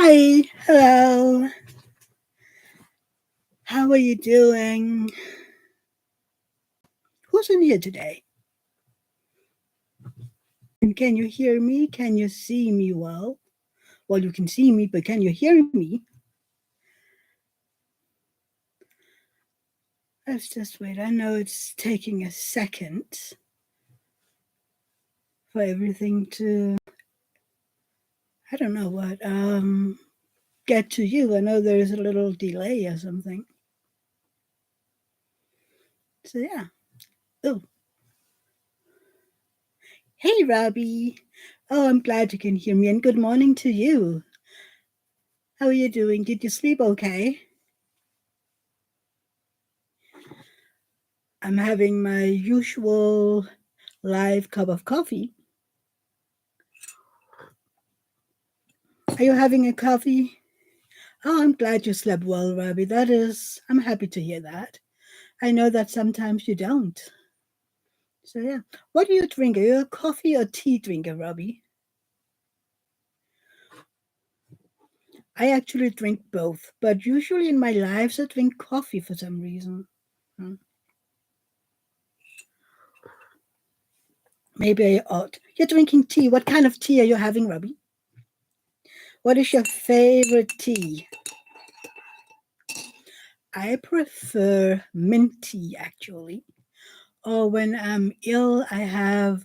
Hi, hello. How are you doing? Who's in here today? And can you hear me? Can you see me well? Well, you can see me, but can you hear me? Let's just wait. I know it's taking a second for everything to, I don't know what, get to you. I know there's a little delay or something. So, yeah. Oh, hey, Robbie. Oh, I'm glad you can hear me, and good morning to you. How are you doing? Did you sleep okay? I'm having my usual live cup of coffee. Are you having a coffee? Oh, I'm glad you slept well, Robbie. I'm happy to hear that. I know that sometimes you don't. So, yeah. What do you drink? Are you a coffee or tea drinker, Robbie? I actually drink both, but usually in my lives I drink coffee for some reason. Hmm. Maybe I ought. You're drinking tea. What kind of tea are you having, Robbie? What is your favorite tea? I prefer mint tea, actually. Or when I'm ill, I have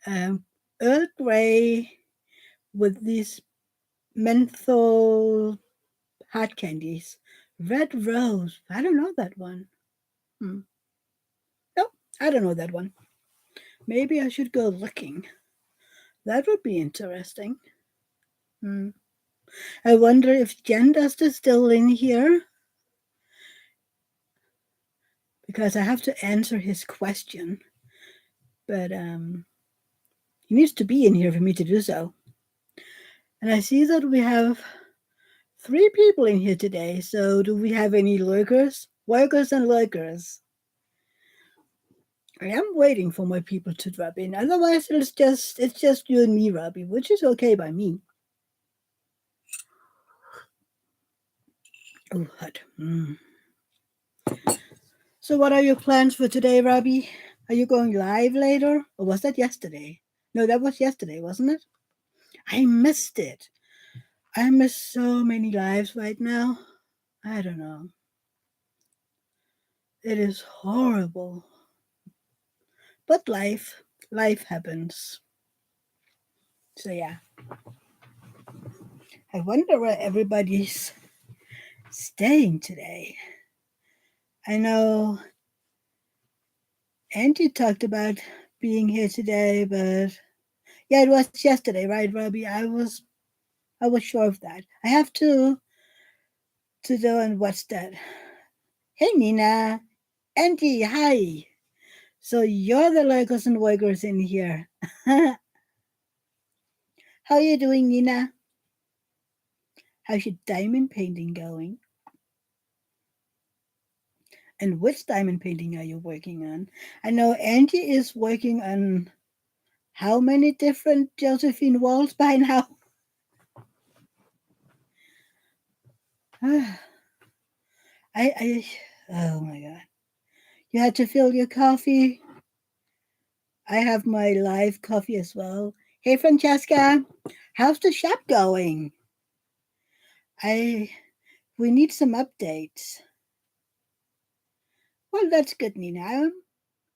um, Earl Grey with these menthol hard candies. Red Rose. I don't know that one. Hmm. No, I don't know that one. Maybe I should go looking. That would be interesting. Hmm. I wonder if Jen Dust is still in here because I have to answer his question. But he needs to be in here for me to do so. And I see that we have three people in here today. So do we have any lurkers? Workers and lurkers. I am waiting for my people to drop in. Otherwise, it's just you and me, Robbie, which is okay by me. Oh, hot. So, what are your plans for today, Robbie? Are you going live later, or was that yesterday? No, that was yesterday, wasn't it? I missed it. I miss so many lives right now. I don't know. It is horrible. But life happens. So, yeah. I wonder where everybody's staying today. I know Angie talked about being here today, but yeah, it was yesterday, right, Robbie? I was sure of that. I have to go and watch that. Hey, Nina, Angie, hi. So you're the lurkers and workers in here. How are you doing, Nina? How's your diamond painting going? And which diamond painting are you working on? I know Angie is working on how many different Josephine walls by now? I, oh my God. You had to fill your coffee. I have my live coffee as well. Hey, Francesca, how's the shop going? I We need some updates. Well, that's good, Nina.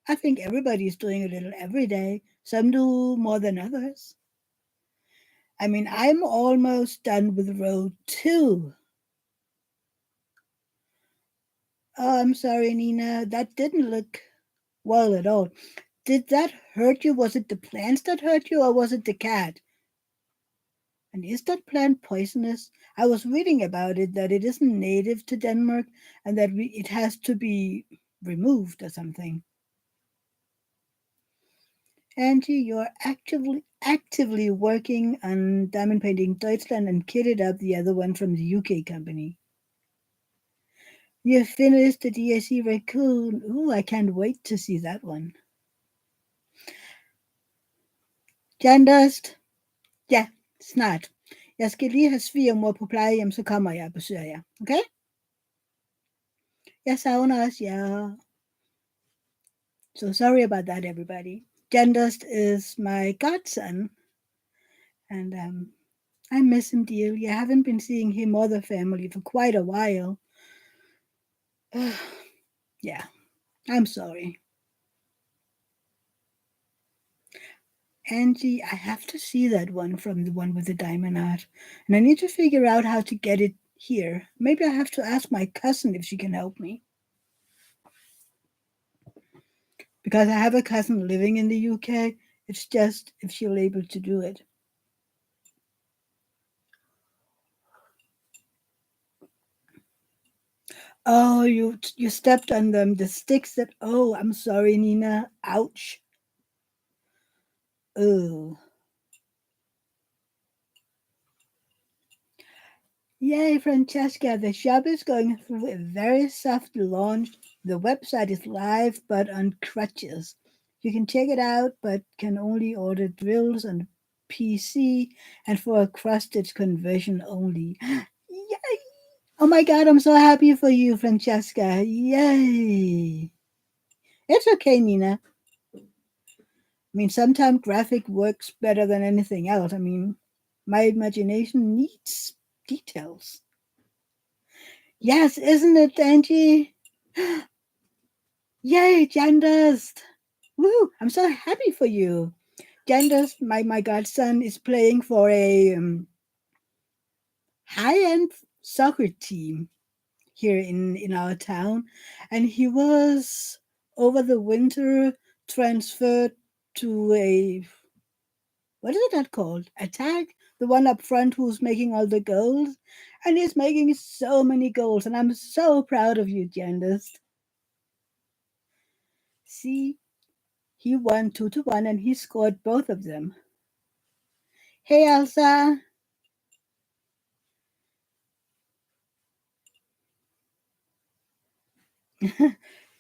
I think everybody's doing a little every day. Some do more than others. I mean, I'm almost done with row 2. Oh, I'm sorry, Nina. That didn't look well at all. Did that hurt you? Was it the plants that hurt you, or was it the cat? And is that plant poisonous? I was reading about it that it isn't native to Denmark and that it has to be removed or something. Angie, you're actively working on diamond painting Deutschland and kitted up the other one from the UK company. You finished the DAC raccoon. Ooh, I can't wait to see that one. Jan Dust, yeah, snart. Jeg skal lige have svigermor på plejehjem, så kommer jeg og besøger jer. Okay? Jeg savner os, ja. So sorry about that, everybody. Gendust is my godson, and I miss him dearly. I haven't been seeing him or the family for quite a while. Yeah, I'm sorry. Angie, I have to see that one from the one with the diamond art, and I need to figure out how to get it here. Maybe I have to ask my cousin if she can help me. Because I have a cousin living in the UK. It's just if she'll able to do it. Oh, you stepped on them. The sticks that. Oh, I'm sorry, Nina. Ouch. Oh. Yay, Francesca. The shop is going through a very soft launch. The website is live but on crutches. You can check it out, but can only order drills on PC and for a cross-stitch conversion only. Yay! Oh my god, I'm so happy for you, Francesca. Yay! It's okay, Nina. I mean, sometimes graphic works better than anything else. I mean, my imagination needs details. Yes, isn't it, Angie? Yay, Jandust! Woo! I'm so happy for you. Jandust, my godson, is playing for a high-end soccer team here in our town, and he was over the winter transferred to a, what is that called? Attack? The one up front who's making all the goals. And he's making so many goals. And I'm so proud of you, Jandis. See, he won 2-1 and he scored both of them. Hey, Elsa.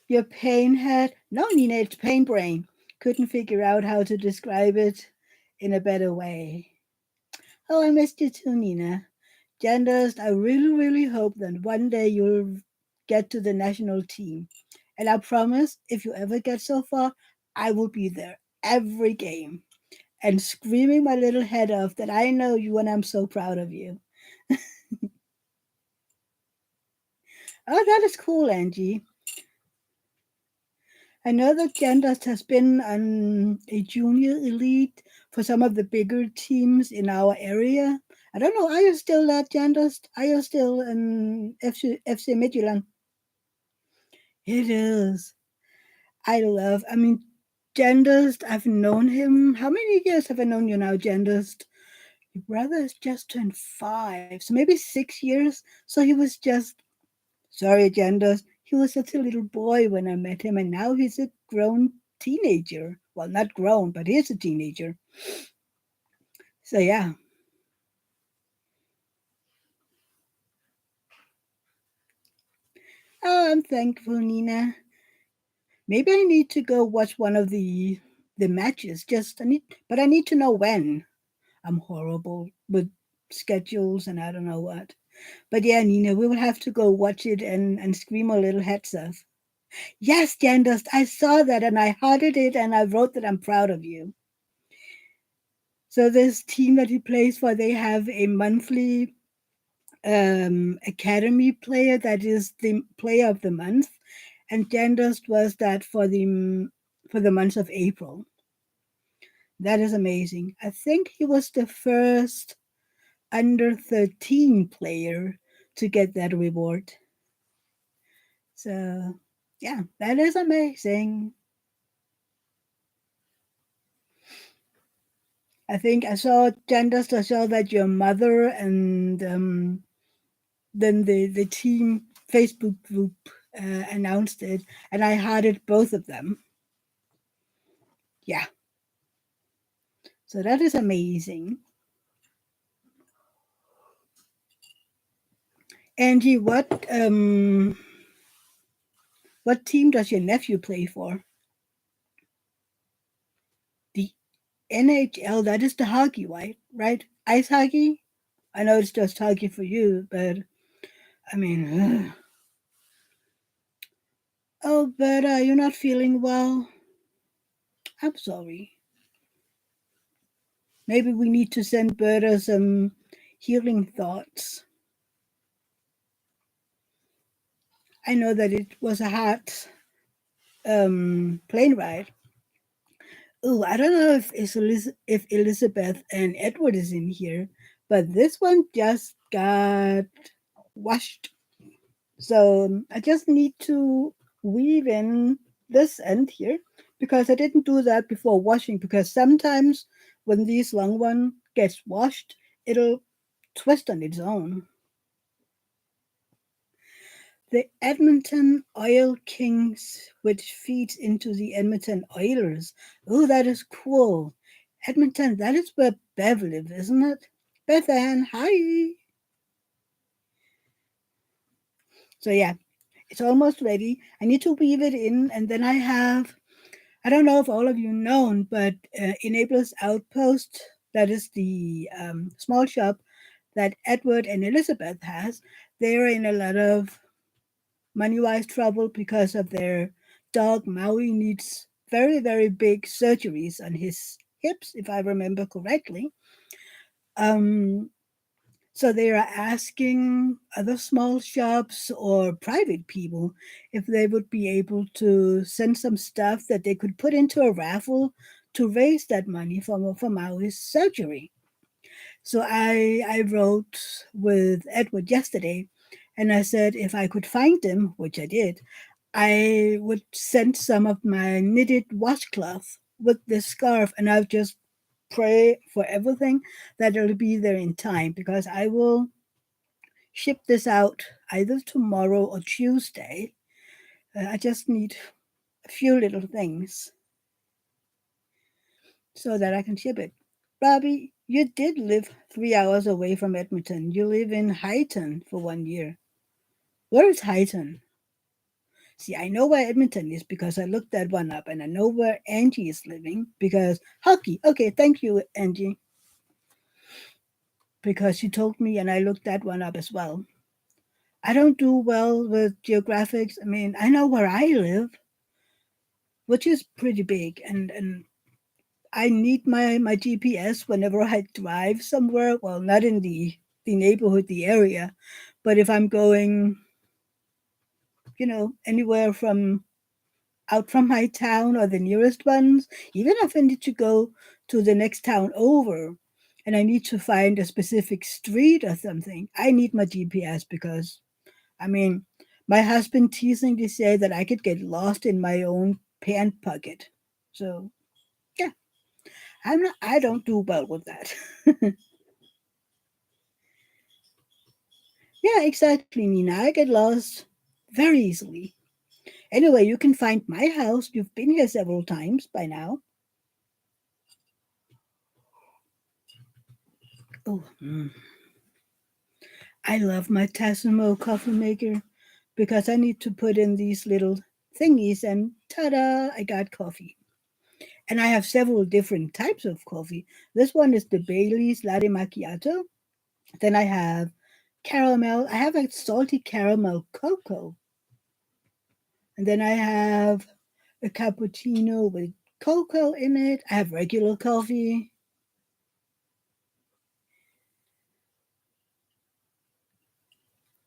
Your pain head? No, Nina, it's pain brain. Couldn't figure out how to describe it in a better way. Oh, I missed you too, Nina. Genders, I really, really hope that one day you'll get to the national team. And I promise, if you ever get so far, I will be there every game and screaming my little head off that I know you and I'm so proud of you. Oh, that is cool, Angie. I know that Genders has been on a junior elite for some of the bigger teams in our area. I don't know. Are you still at Genders? Are you still in FC Midtjylland? It is. I mean, Genders, I've known him. How many years have I known you now, Genders? Your brother has just turned 5, so maybe 6 years. So he was just, sorry, Genders, he was such a little boy when I met him, and now he's a grown teenager. Well, not grown, but he's a teenager. So, yeah. Oh, I'm thankful, Nina. Maybe I need to go watch one of the matches. But I need to know when. I'm horrible with schedules and I don't know what. But yeah, Nina, we will have to go watch it and scream our little heads off. Yes, Jandust, I saw that and I hearted it and I wrote that I'm proud of you. So this team that he plays for, they have a monthly academy player that is the player of the month, and Jandust was that for the month of April. That is amazing. I think he was the first under 13 player to get that reward. So, yeah, that is amazing. I think I saw, Jandust, I saw that your mother and then the team Facebook group announced it, and I hearted both of them. Yeah, so that is amazing. Angie, what team does your nephew play for? The NHL. That is the hockey, right? Right? Ice hockey. I know it's just talking for you, but I mean, oh, but you're not feeling well. I'm sorry. Maybe we need to send Berta some healing thoughts. I know that it was a hard plane ride. Oh, I don't know if Elizabeth and Edward is in here, but this one just got washed. So I just need to weave in this end here because I didn't do that before washing. Because sometimes when these long one gets washed, it'll twist on its own. The Edmonton Oil Kings, which feeds into the Edmonton Oilers. Oh, that is cool. Edmonton, that is where Bev lives, isn't it? Beth Ann, hi. So yeah, it's almost ready. I need to weave it in, and then I don't know if all of you know, but Enablers Outpost, that is the small shop that Edward and Elizabeth has, they're in a lot of money-wise trouble because of their dog Maui needs very, very big surgeries on his hips, if I remember correctly. Um, so they are asking other small shops or private people if they would be able to send some stuff that they could put into a raffle to raise that money for Maui's surgery. So I wrote with Edward yesterday and I said if I could find them, which I did, I would send some of my knitted washcloth with the scarf and I'll just pray for everything that it'll be there in time because I will ship this out either tomorrow or Tuesday. I just need a few little things so that I can ship it. Bobby, you did live 3 hours away from Edmonton. You live in Highton for 1 year. Where is Highton? See, I know where Edmonton is because I looked that one up, and I know where Angie is living because hockey. Okay, thank you, Angie, because she told me, and I looked that one up as well. I don't do well with geographics. I mean, I know where I live, which is pretty big, and I need my GPS whenever I drive somewhere. Well, not in the neighborhood, the area, but if I'm going, anywhere from out from my town or the nearest ones, even if I need to go to the next town over and I need to find a specific street or something, I need my GPS because, I mean, my husband teasingly said that I could get lost in my own pant pocket. So, yeah, I don't do well with that. Yeah, exactly, Nina. I get lost very easily. Anyway, you can find my house. You've been here several times by now. Oh, I love my Tassimo coffee maker because I need to put in these little thingies and ta-da, I got coffee. And I have several different types of coffee. This one is the Bailey's Latte Macchiato. Then I have caramel. I have a salty caramel cocoa. And then I have a cappuccino with cocoa in it. I have regular coffee.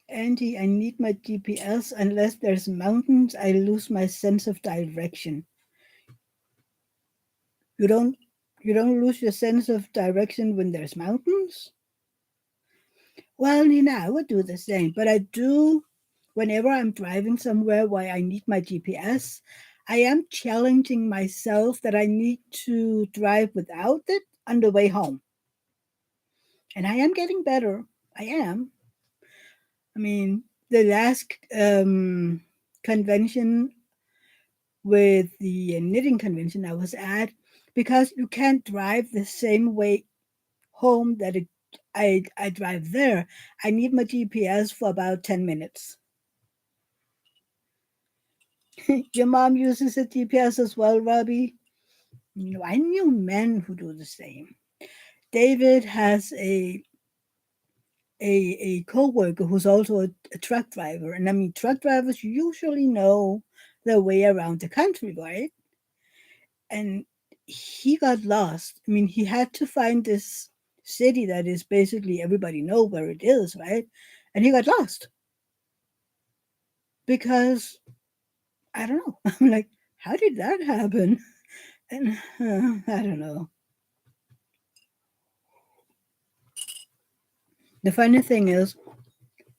Andy, I need my GPS. Unless there's mountains, I lose my sense of direction. You don't you don't lose your sense of direction when there's mountains? Well, Nina, I would do the same, but I do whenever I'm driving somewhere where I need my GPS. I am challenging myself that I need to drive without it on the way home. And I am getting better. I am. I mean, the last convention with the knitting convention I was at, because you can't drive the same way home that I drive there, I need my GPS for about 10 minutes. Your mom uses a GPS as well, Robbie? I knew men who do the same. David has a a co-worker who's also a truck driver. And I mean, truck drivers usually know their way around the country, right? And he got lost. I mean, he had to find this city that is basically everybody know where it is, right? And he got lost because I don't know. I'm like, how did that happen? And I don't know. The funny thing is,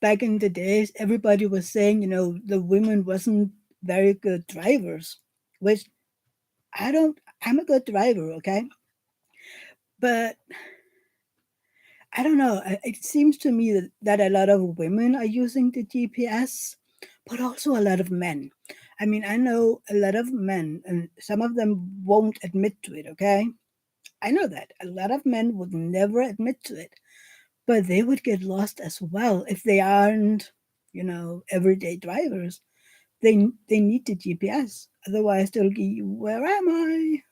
back in the days, everybody was saying, the women wasn't very good drivers, which I don't. I'm a good driver, okay, but I don't know. It seems to me that a lot of women are using the GPS, but also a lot of men. I mean, I know a lot of men, and some of them won't admit to it, okay? I know that. A lot of men would never admit to it, but they would get lost as well if they aren't, everyday drivers. They need the GPS. Otherwise, they'll be, where am I?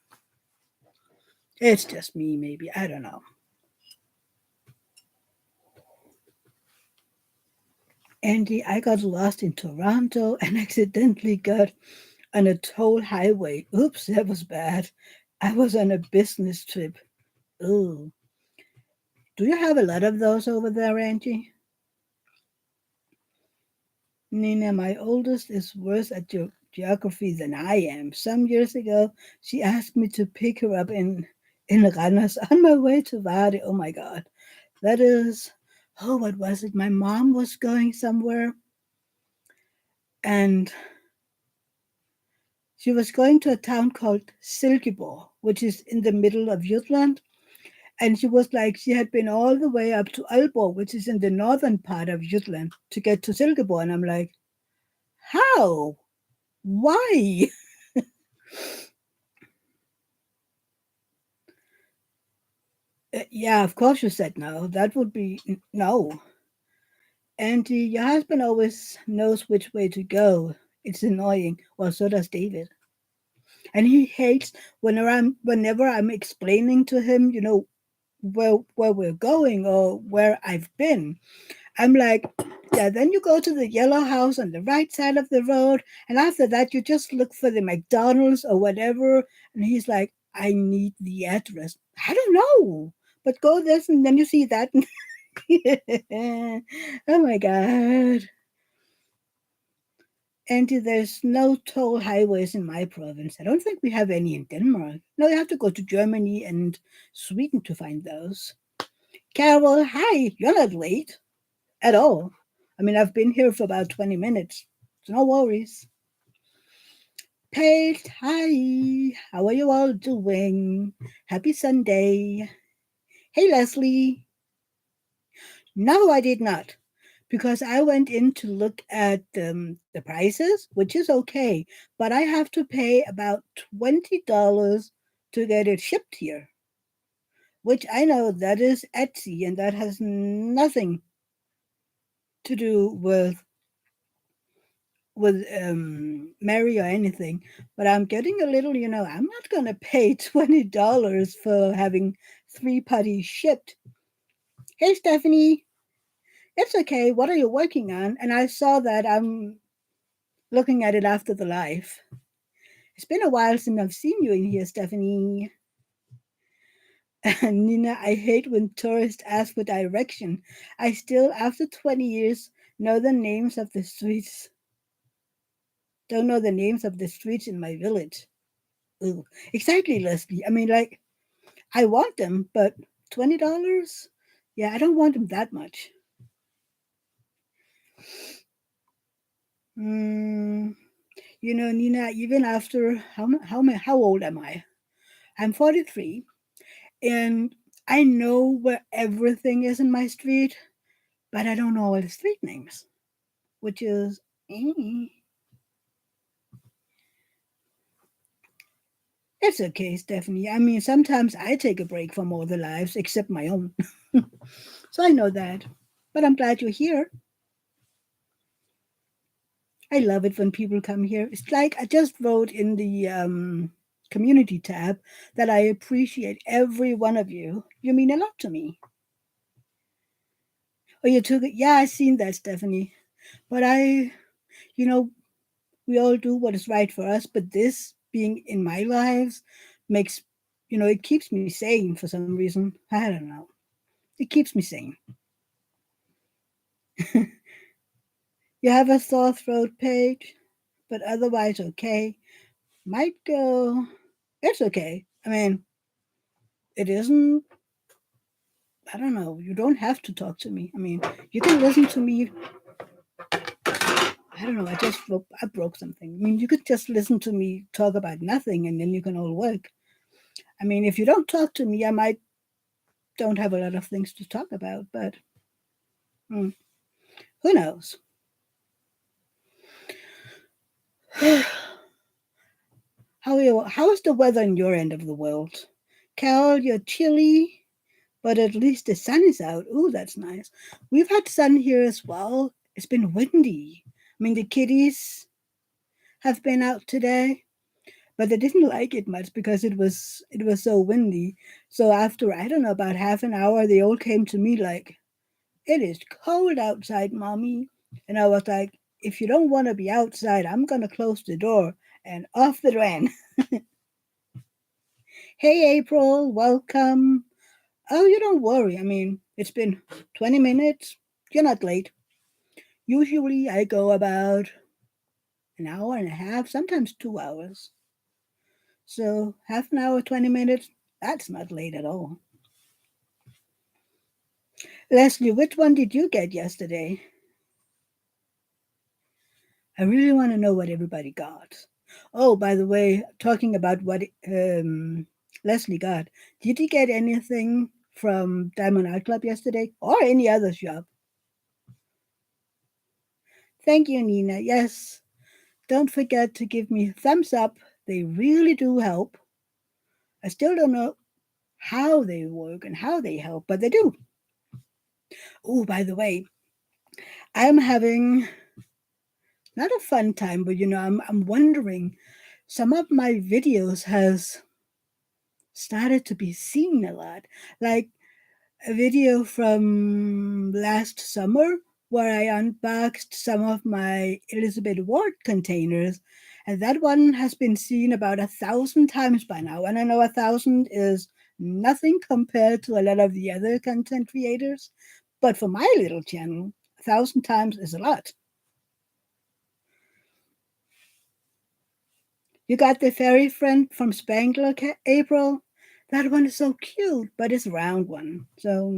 It's just me, maybe. I don't know. Andy, I got lost in Toronto and accidentally got on a toll highway. Oops, that was bad. I was on a business trip. Ooh. Do you have a lot of those over there, Angie? Nina, my oldest is worse at geography than I am. Some years ago, she asked me to pick her up in Ranas on my way to Vade. Oh my God. That is, oh, what was it? My mom was going somewhere and she was going to a town called Silkeborg, which is in the middle of Jutland. And she was like, she had been all the way up to Aalborg, which is in the northern part of Jutland, to get to Silkeborg. And I'm like, how? Why? Yeah, of course you said no. That would be no. And your husband always knows which way to go. It's annoying. Well, so does David. And he hates whenever I'm explaining to him, where we're going or where I've been. I'm like, yeah, then you go to the yellow house on the right side of the road, and after that you just look for the McDonald's or whatever. And he's like, I need the address. I don't know. But go this and then you see that. Oh my god. And there's no toll highways in my province. I don't think we have any in Denmark. No, you have to go to Germany and Sweden to find those. Carol, hi. You're not late at all. I mean, I've been here for about 20 minutes. So no worries. Paige, hi. How are you all doing? Happy Sunday. Hey, Leslie. No, I did not. Because I went in to look at the prices, which is okay, but I have to pay about $20 to get it shipped here, which I know that is Etsy and that has nothing to do with Mary or anything. But I'm getting a little, I'm not gonna pay $20 for having 3 putties shipped. Hey, Stephanie, it's okay. What are you working on? And I saw that I'm looking at it after the live. It's been a while since I've seen you in here, Stephanie. And Nina, I hate when tourists ask for direction. I still, after 20 years, know the names of the streets. Don't know the names of the streets in my village. Ooh. Exactly, Leslie. I mean, like, I want them, but $20? Yeah, I don't want them that much. Mm, Nina, even after how old am I? I'm 43, and I know where everything is in my street, but I don't know all the street names, which is it's okay, Stephanie. I mean, sometimes I take a break from all the lives except my own, so I know that. But I'm glad you're here. I love it when people come here. It's like I just wrote in the community tab that I appreciate every one of you. You mean a lot to me. Oh, you took it? Yeah, I seen that, Stephanie. But you know, we all do what is right for us. But this being in my lives makes, it keeps me sane for some reason. I don't know. It keeps me sane. You have a sore throat, Paige, but otherwise okay. Might go. It's okay. I mean, it isn't. I don't know. You don't have to talk to me. I mean, you can listen to me. I don't know. I broke something. I mean, you could just listen to me talk about nothing, and then you can all work. I mean, if you don't talk to me, I might don't have a lot of things to talk about. But mm, who knows? How is the weather in your end of the world? Carol, you're chilly, but at least the sun is out. Ooh, that's nice. We've had sun here as well. It's been windy. I mean, the kitties have been out today, but they didn't like it much because it was so windy. So after I don't know about half an hour, they all came to me like, "It is cold outside, mommy," and I was like, "If you don't want to be outside, I'm gonna close the door." And off they ran. Hey, April, welcome. Oh, you don't worry. I mean, it's been 20 minutes. You're not late. Usually I go about an hour and a half, sometimes 2 hours. So half an hour, 20 minutes, that's not late at all. Leslie, which one did you get yesterday? I really want to know what everybody got. Oh, by the way, talking about what Leslie got, did you get anything from Diamond Art Club yesterday or any other shop? Thank you, Nina. Yes, don't forget to give me thumbs up. They really do help. I still don't know how they work and how they help, but they do. Oh, by the way, I'm having not a fun time, but I'm wondering. Some of my videos has started to be seen a lot, like a video from last summer where I unboxed some of my Elizabeth Ward containers, and that one has been seen about 1,000 times by now. And I know 1,000 is nothing compared to a lot of the other content creators, but for my little channel, 1,000 times is a lot. You got the fairy friend from Spangler, April. That one is so cute, but it's a round one. So,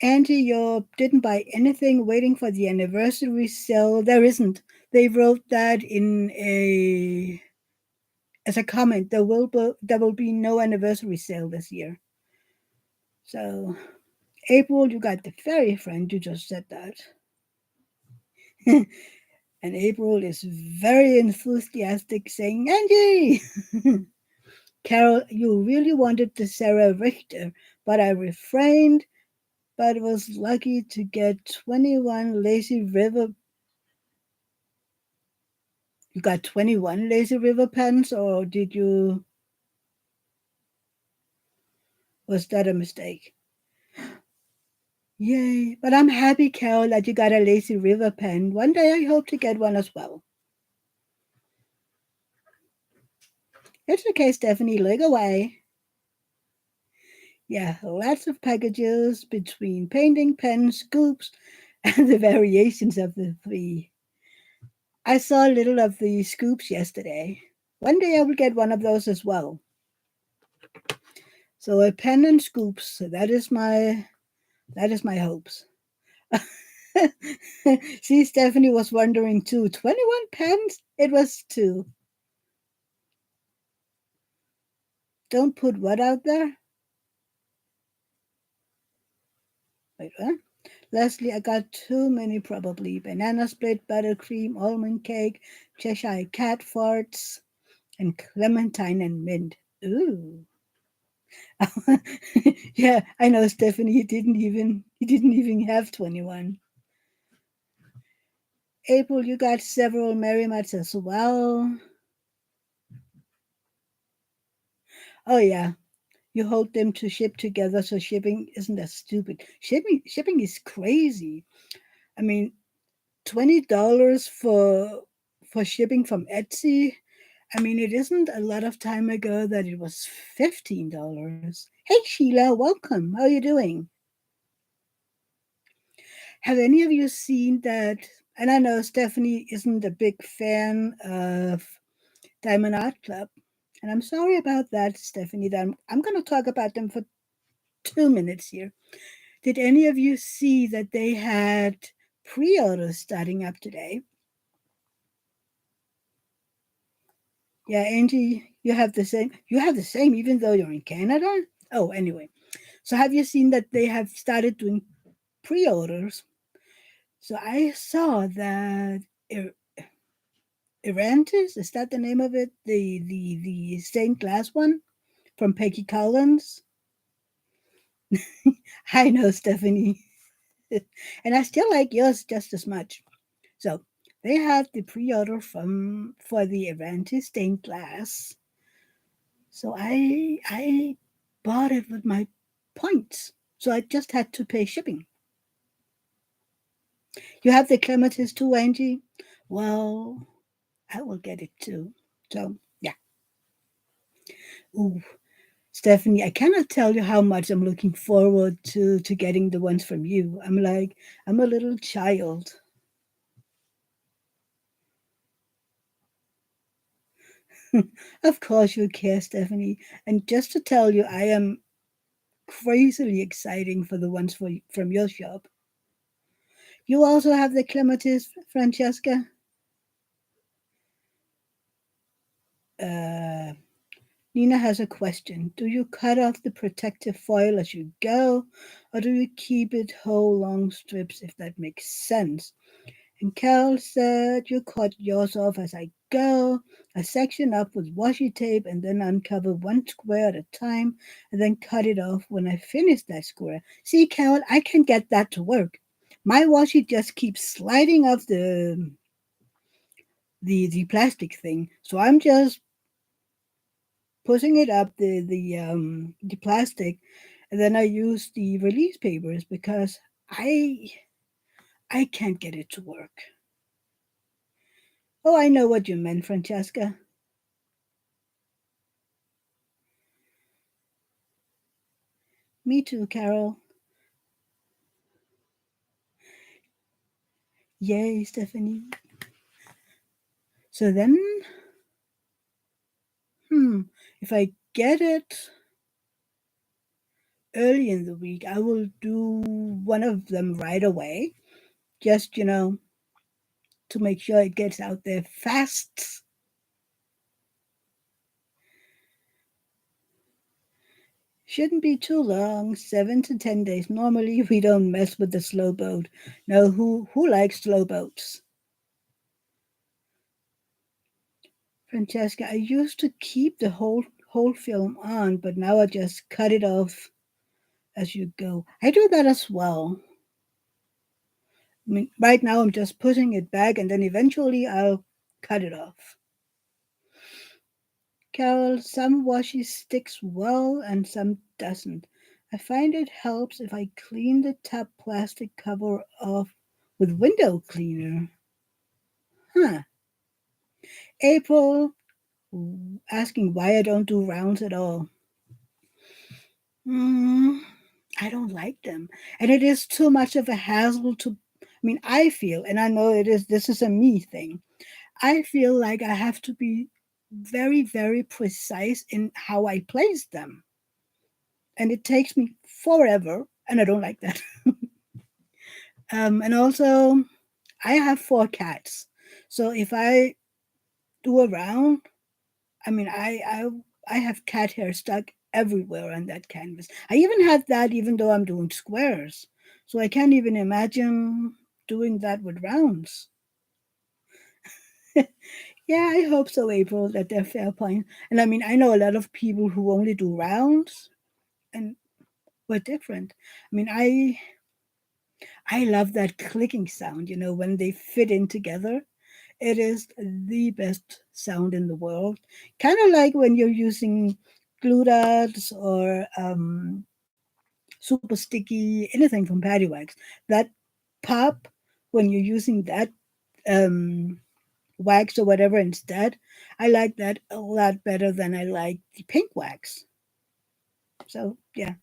Angie, you didn't buy anything waiting for the anniversary sale. There isn't. They wrote that in a as a comment. There will be no anniversary sale this year. So, April, you got the fairy friend. You just said that. And April is very enthusiastic, saying, Angie! Carol, you really wanted the Sarah Richter, but I refrained, but was lucky to get 21 Lazy River. You got 21 Lazy River pens, or was that a mistake? Yay. But I'm happy, Carol, that you got a Lazy River pen. One day I hope to get one as well. It's okay, Stephanie. Look away. Yeah, lots of packages between painting, pens, scoops, and the variations of the three. I saw a little of the scoops yesterday. One day I will get one of those as well. So a pen and scoops. That is my hopes. See, Stephanie was wondering too. 21 pens? It was two. Don't put what out there? Wait, what? Leslie, I got too many probably. Banana split, buttercream, almond cake, Cheshire cat farts, and clementine and mint. Ooh. Yeah, I know, Stephanie. He didn't even have 21. April, you got several Mary Mats as well. Oh yeah, You hold them to ship together, so shipping isn't that stupid. Shipping is crazy. I mean, $20 for shipping from Etsy. I mean, it isn't a lot of time ago that it was $15. Hey Sheila, welcome. How are you doing? Have any of you seen that? And I know Stephanie isn't a big fan of Diamond Art Club. And I'm sorry about that, Stephanie. That I'm going to talk about them for 2 minutes here. Did any of you see that they had pre-orders starting up today? Yeah, Angie, you have the same. You have the same, even though you're in Canada. Oh, anyway. So have you seen that they have started doing pre-orders? So I saw that Erantis, is that the name of it? The stained glass one from Peggy Collins. I know, Stephanie. And I still like yours just as much. So they had the pre-order from for the Erantis stained glass. So I bought it with my points. So I just had to pay shipping. You have the clematis too, Angie? Well, I will get it too. So yeah. Ooh, Stephanie, I cannot tell you how much I'm looking forward to getting the ones from you. I'm a little child. Of course you care, Stephanie. And just to tell you, I am crazily exciting for the ones from your shop. You also have the clematis, Francesca. Uh, Nina has a question. Do you cut off the protective foil as you go, or do you keep it whole long strips, if that makes sense? And Cal said, you cut yours off as I go. I section up with washi tape and then uncover one square at a time and then cut it off when I finish that square. See, Cal, I can get that to work. My washi just keeps sliding off the plastic thing. So I'm just pushing it up the plastic, and then I use the release papers because I can't get it to work. Oh, I know what you meant, Francesca. Me too, Carol. Yay, Stephanie. So then, hmm, if I get it early in the week, I will do one of them right away. Just, to make sure it gets out there fast. Shouldn't be too long, 7 to 10 days. Normally, we don't mess with the slow boat. No, who likes slow boats? Francesca, I used to keep the whole film on, but now I just cut it off as you go. I do that as well. I mean, right now I'm just putting it back, and then eventually I'll cut it off. Carol, some washi sticks well and some doesn't. I find it helps if I clean the top plastic cover off with window cleaner. Huh. April asking why I don't do rounds at all. Mm, I don't like them. And it is too much of a hassle to. I mean, I feel, and I know this is a me thing. I feel like I have to be very, very precise in how I place them. And it takes me forever, and I don't like that. And also, I have 4 cats. So if I do a round, I mean, I have cat hair stuck everywhere on that canvas. I even had that even though I'm doing squares. So I can't even imagine doing that with rounds. Yeah, I hope so, April, that they're fair point. And I mean, I know a lot of people who only do rounds, and we're different. I mean, I love that clicking sound, when they fit in together. It is the best sound in the world. Kind of like when you're using glue dots or super sticky, anything from patty wax. That pop when you're using that um, wax or whatever instead, I like that a lot better than I like the pink wax. So yeah,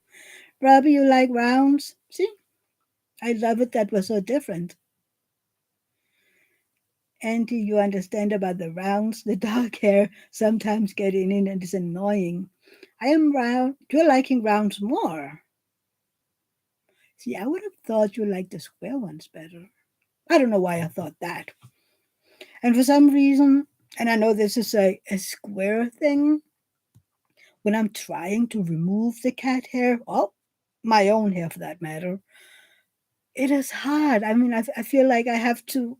Robbie, you like rounds? See, I love it. That was so different. Auntie, you understand about the rounds. The dark hair sometimes get in it and it's annoying. I am round. You're liking rounds more. See, I would have thought you liked the square ones better. I don't know why I thought that. And for some reason, and I know this is a square thing, when I'm trying to remove the cat hair, oh, my own hair for that matter, it is hard. I mean, I feel like I have to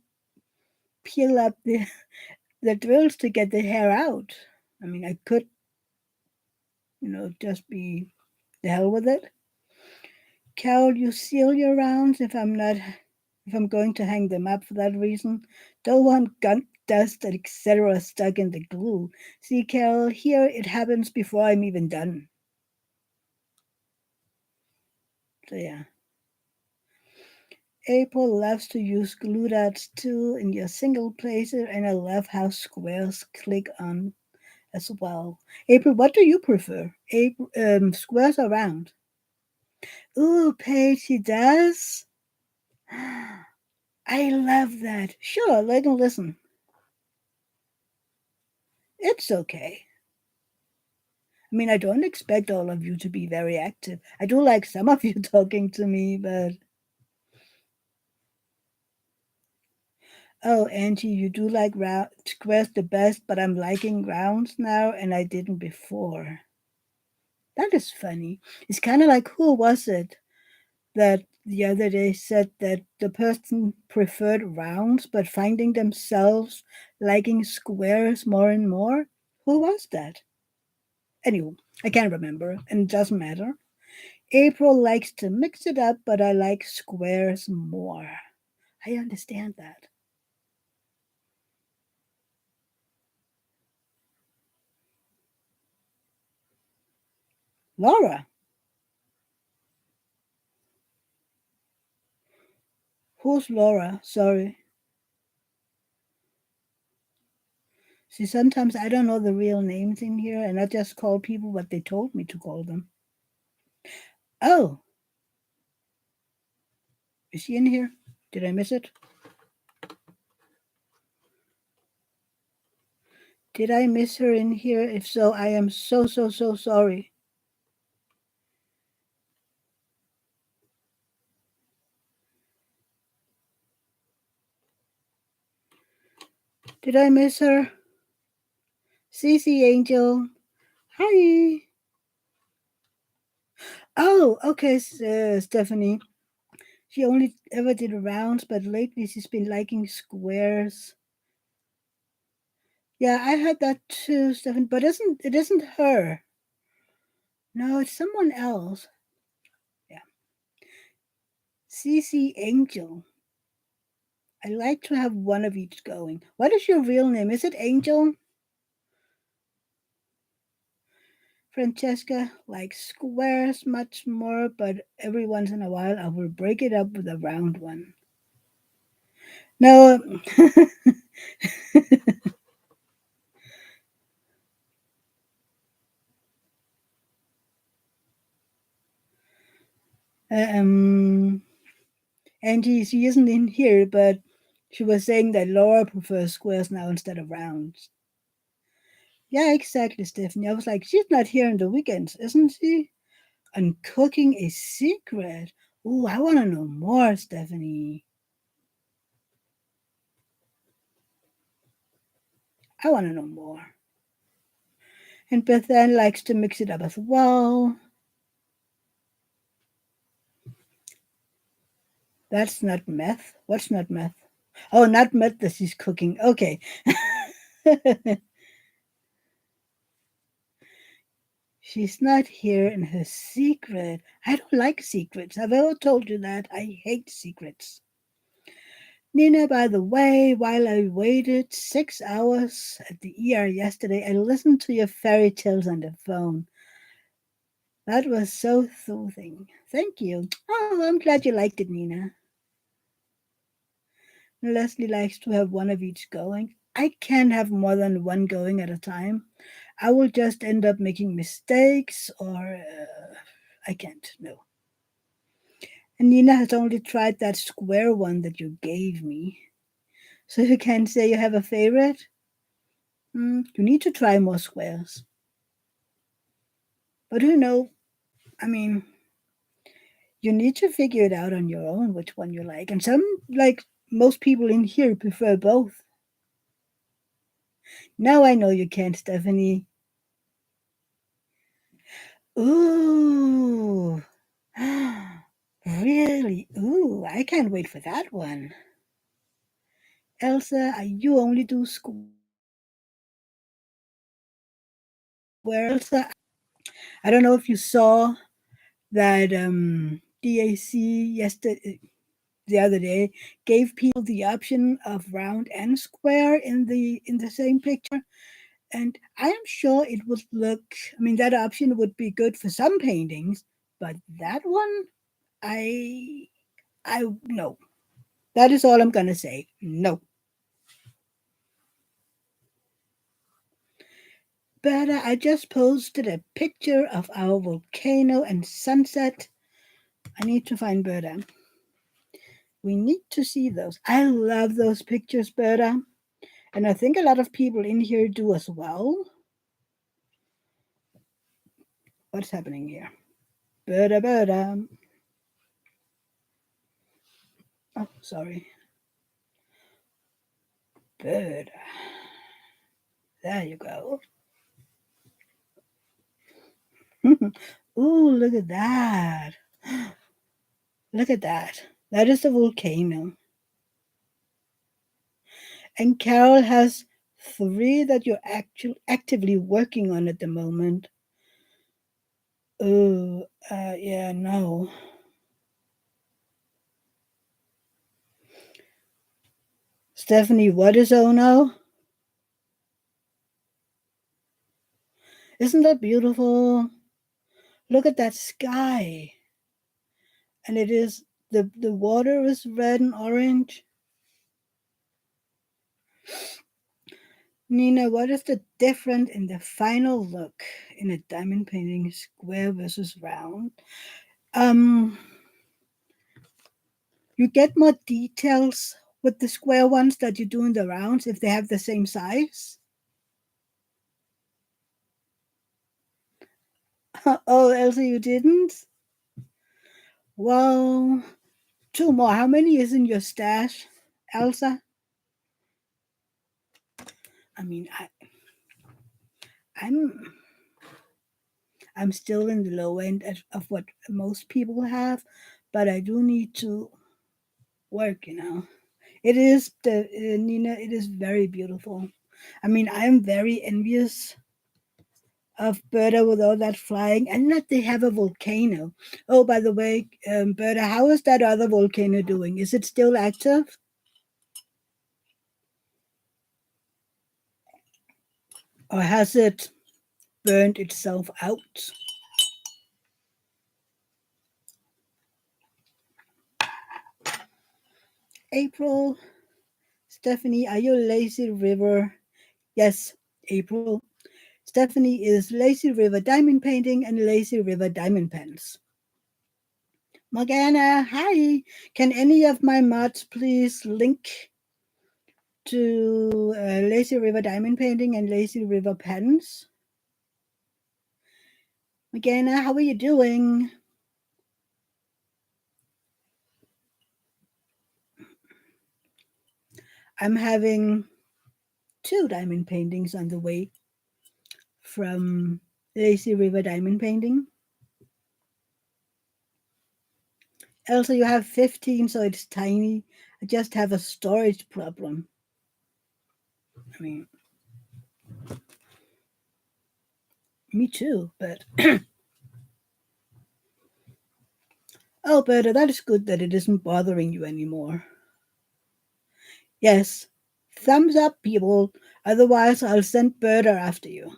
peel up the drills to get the hair out. I mean, I could, just be the hell with it. Carol, you seal your rounds if I'm going to hang them up for that reason. Don't want gunk dust, etc. stuck in the glue. See, Carol, here it happens before I'm even done. So yeah. April loves to use glue dots too in your single placer, and I love how squares click on as well. April, what do you prefer? April, squares or round? Ooh, Paige, she does. I love that. Sure, let them listen. It's okay. I mean, I don't expect all of you to be very active. I do like some of you talking to me, but oh, Angie, you do like round squares the best, but I'm liking rounds now, and I didn't before. That is funny. It's kind of like who was it that the other day said that the person preferred rounds, but finding themselves liking squares more and more? Who was that? Anyway, I can't remember, and it doesn't matter. April likes to mix it up, but I like squares more. I understand that. Laura, who's Laura? Sorry. See, sometimes I don't know the real names in here, and I just call people what they told me to call them. Oh, is she in here? Did I miss it? Did I miss her in here? If so, I am so, so, so sorry. Did I miss her? Cece Angel. Hi. Oh, okay, Stephanie. She only ever did rounds, but lately she's been liking squares. Yeah, I heard that too, Stephanie. But it isn't her. No, it's someone else. Yeah. Cece Angel. I like to have one of each going. What is your real name? Is it Angel? Francesca likes squares much more, but every once in a while I will break it up with a round one. No, um, Angie, she isn't in here, but she was saying that Laura prefers squares now instead of rounds. Yeah, exactly, Stephanie. I was like, she's not here on the weekends, isn't she? And cooking a secret. Oh, I want to know more, Stephanie. I want to know more. And Beth Ann likes to mix it up as well. That's not meth. What's not meth? Oh, not meth that she's cooking. Okay. She's not here in her secret. I don't like secrets. I've ever told you that. I hate secrets. Nina, by the way, while I waited 6 hours at the ER yesterday, I listened to your fairy tales on the phone. That was so soothing. Thank you. Oh, I'm glad you liked it, Nina. Leslie likes to have one of each going. I can't have more than one going at a time. I will just end up making mistakes, or I can't. No. And Nina has only tried that square one that you gave me. So you can't say you have a favorite? You need to try more squares. But who know? I mean, you need to figure it out on your own which one you like. And some, like most people in here, prefer both. Now I know you can't, Stephanie. Ooh. Really? Ooh, I can't wait for that one. Elsa, you only do square, Elsa. I don't know if you saw that DAC yesterday, the other day, gave people the option of round and square in the same picture. And I am sure it would look, I mean, that option would be good for some paintings, but that one, I, no. That is all I'm going to say. No. But I just posted a picture of our volcano and sunset. I need to find Berta. We need to see those. I love those pictures, Berta. And I think a lot of people in here do as well. What's happening here? Berta, Berta. Oh, sorry. Berta. There you go. Ooh, look at that. Look at that. That is the volcano. And Carol has three that you're actually actively working on at the moment. Oh, yeah, no. Stephanie, what is oh no? Isn't that beautiful? Look at that sky. And it is the water is red and orange. Nina, what is the difference in the final look in a diamond painting, square versus round? Um, you get more details with the square ones that you do in the rounds if they have the same size. Oh, Elsa, you didn't? Well, two more. How many is in your stash, Elsa? I mean, I'm I'm still in the low end of what most people have, but I do need to work. It is the Nina. It is very beautiful. I mean, I'm very envious of Berta with all that flying, and that they have a volcano. Oh, by the way, Berta, how is that other volcano doing? Is it still active, or has it burned itself out? April, Stephanie, are you Lazy River? Yes, April. Stephanie is Lazy River Diamond Painting and Lazy River Diamond Pens. Morgana, hi. Can any of my mods please link to Lazy River Diamond Painting and Lazy River Pens? Morgana, how are you doing? I'm having two diamond paintings on the way from Lazy River Diamond Painting. Also, you have 15, so it's tiny. I just have a storage problem. I mean, me too, but oh, but that is good that it isn't bothering you anymore. Yes, thumbs up, people. Otherwise, I'll send Berta after you.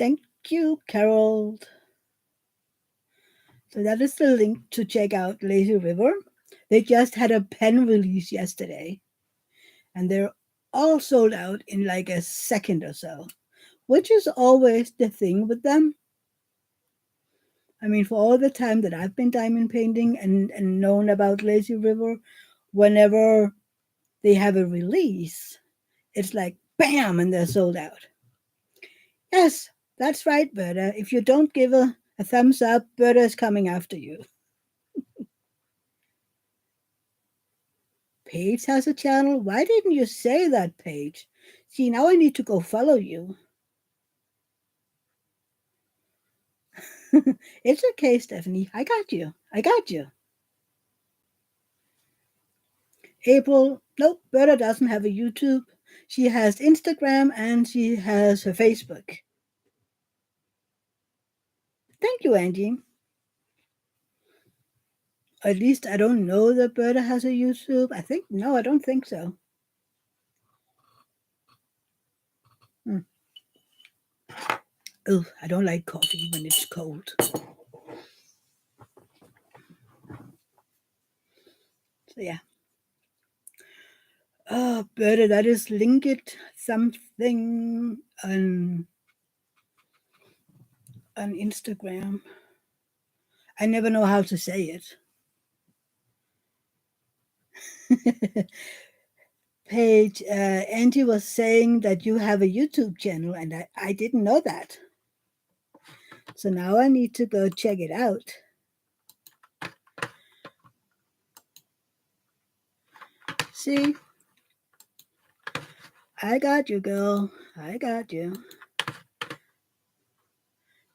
Thank you, Carol. So that is the link to check out Lazy River. They just had a pen release yesterday, and they're all sold out in like a second or so, which is always the thing with them. I mean, for all the time that I've been diamond painting and known about Lazy River, whenever they have a release, it's like bam, and they're sold out. Yes, that's right, Berta. If you don't give a thumbs up, Berta is coming after you. Paige has a channel? Why didn't you say that, Paige? See, now I need to go follow you. It's okay, Stephanie. I got you. I got you. April, nope, Berta doesn't have a YouTube. She has Instagram and she has her Facebook. Thank you, Angie. At least I don't know that Berta has a YouTube. I think, no, I don't think so. Hmm. Oh, I don't like coffee when it's cold. So, yeah. Oh, Berta, that is linked something on Instagram. I never know how to say it. Paige, Angie was saying that you have a YouTube channel, and I didn't know that. So now I need to go check it out. See? I got you, girl. I got you.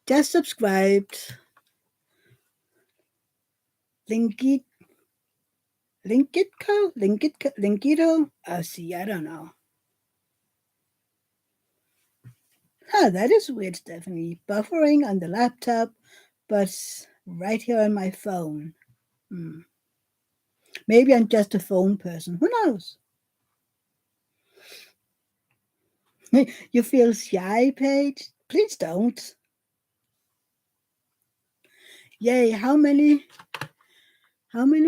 Just subscribed. Linkito? Linkito? Oh, see, I don't know. Huh, that is weird, Stephanie. Buffering on the laptop, but right here on my phone. Hmm. Maybe I'm just a phone person. Who knows? You feel shy, Paige? Please don't. Yay, how many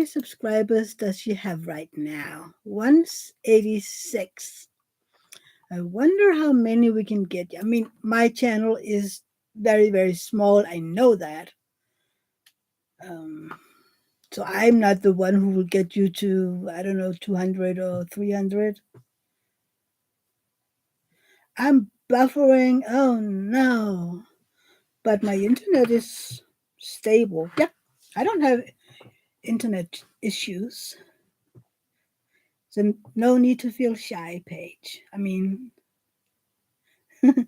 subscribers does she have right now? 186. I wonder how many we can get. I mean, my channel is very, very small. I know that. Um, so I'm not the one who will get you to, I don't know, 200 or 300. I'm buffering. Oh no. But my internet is stable. Yeah, I don't have internet issues. So no need to feel shy, Paige. I mean, you're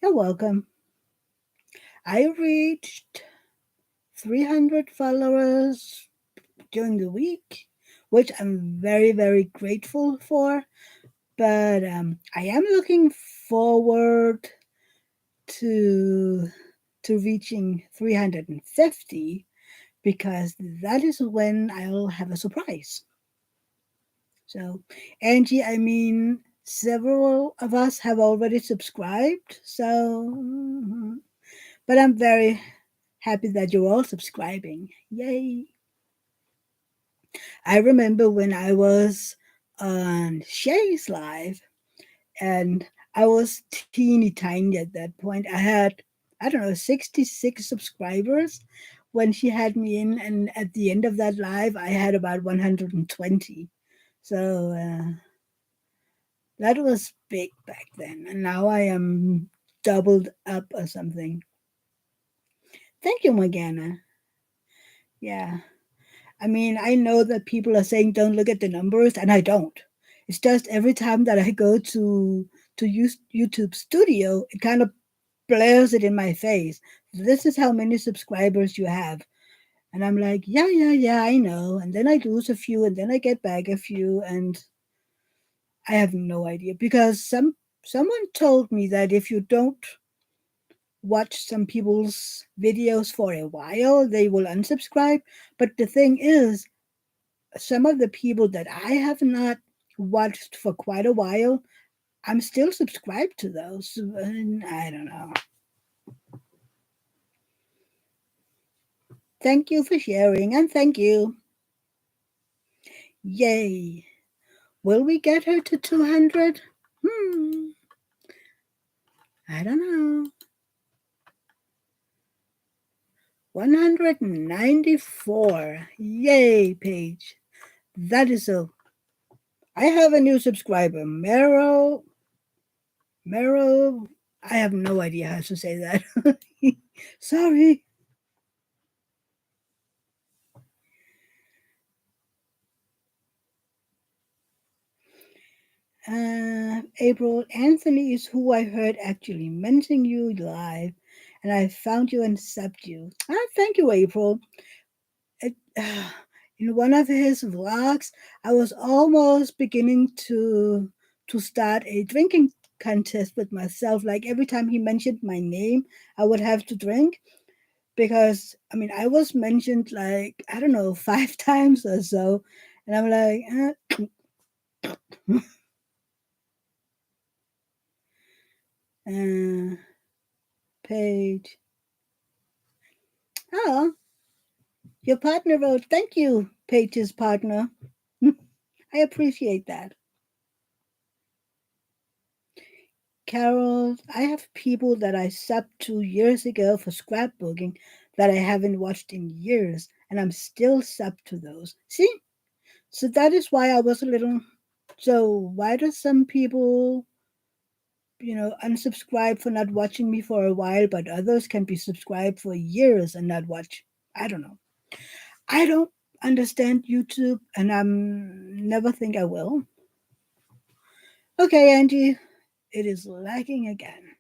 welcome. I reached 300 followers during the week, which I'm very, very grateful for. But I am looking forward to reaching 350 because that is when I'll have a surprise. So, Angie, I mean, several of us have already subscribed. So, but I'm very happy that you're all subscribing. Yay! I remember when I was on Shay's live, and I was teeny tiny at that point. I had, I don't know, 66 subscribers when she had me in, and at the end of that live, I had about 120. So that was big back then, and now I am doubled up or something. Thank you, Morgana. Yeah. I mean, I know that people are saying don't look at the numbers, and I don't. It's just every time that I go to use YouTube Studio, it kind of blares it in my face. This is how many subscribers you have. And I'm like, yeah, yeah, yeah, I know. And then I lose a few, and then I get back a few, and I have no idea because someone told me that if you don't watch some people's videos for a while, they will unsubscribe. But the thing is, some of the people that I have not watched for quite a while, I'm still subscribed to those. And I don't know. Thank you for sharing and thank you. Yay. Will we get her to 200? I don't know. 194. Yay, Paige. That is so. I have a new subscriber, Mero. I have no idea how to say that. Sorry. April, Anthony is who I heard actually mention you live, and I found you and subbed you. Thank you, April. It, in one of his vlogs, I was almost beginning to start a drinking contest with myself. Like every time he mentioned my name, I would have to drink because I mean I was mentioned like I don't know 5 times or so, and I'm like, uh, Page. Oh, your partner wrote, "Thank you, Page's partner." I appreciate that. Carol, I have people that I subbed 2 years ago for scrapbooking that I haven't watched in years, and I'm still subbed to those. See? So that is why I was a little. So, why do some people, unsubscribe for not watching me for a while, but others can be subscribed for years and not watch? I don't know. I don't understand YouTube, and I'm never think I will. Okay, Angie, it is lagging again.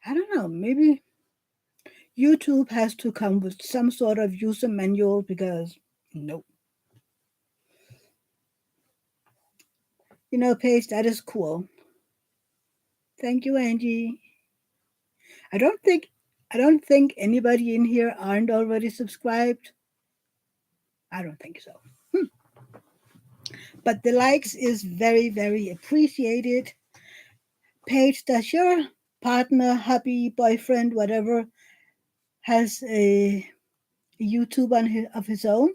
I don't know. Maybe YouTube has to come with some sort of user manual because no. Paige, that is cool. Thank you, Angie. I don't think I don't think anybody in here aren't already subscribed. I don't think so. But the likes is very, very appreciated. Paige, does your partner, hubby, boyfriend, whatever, has a YouTube of his own?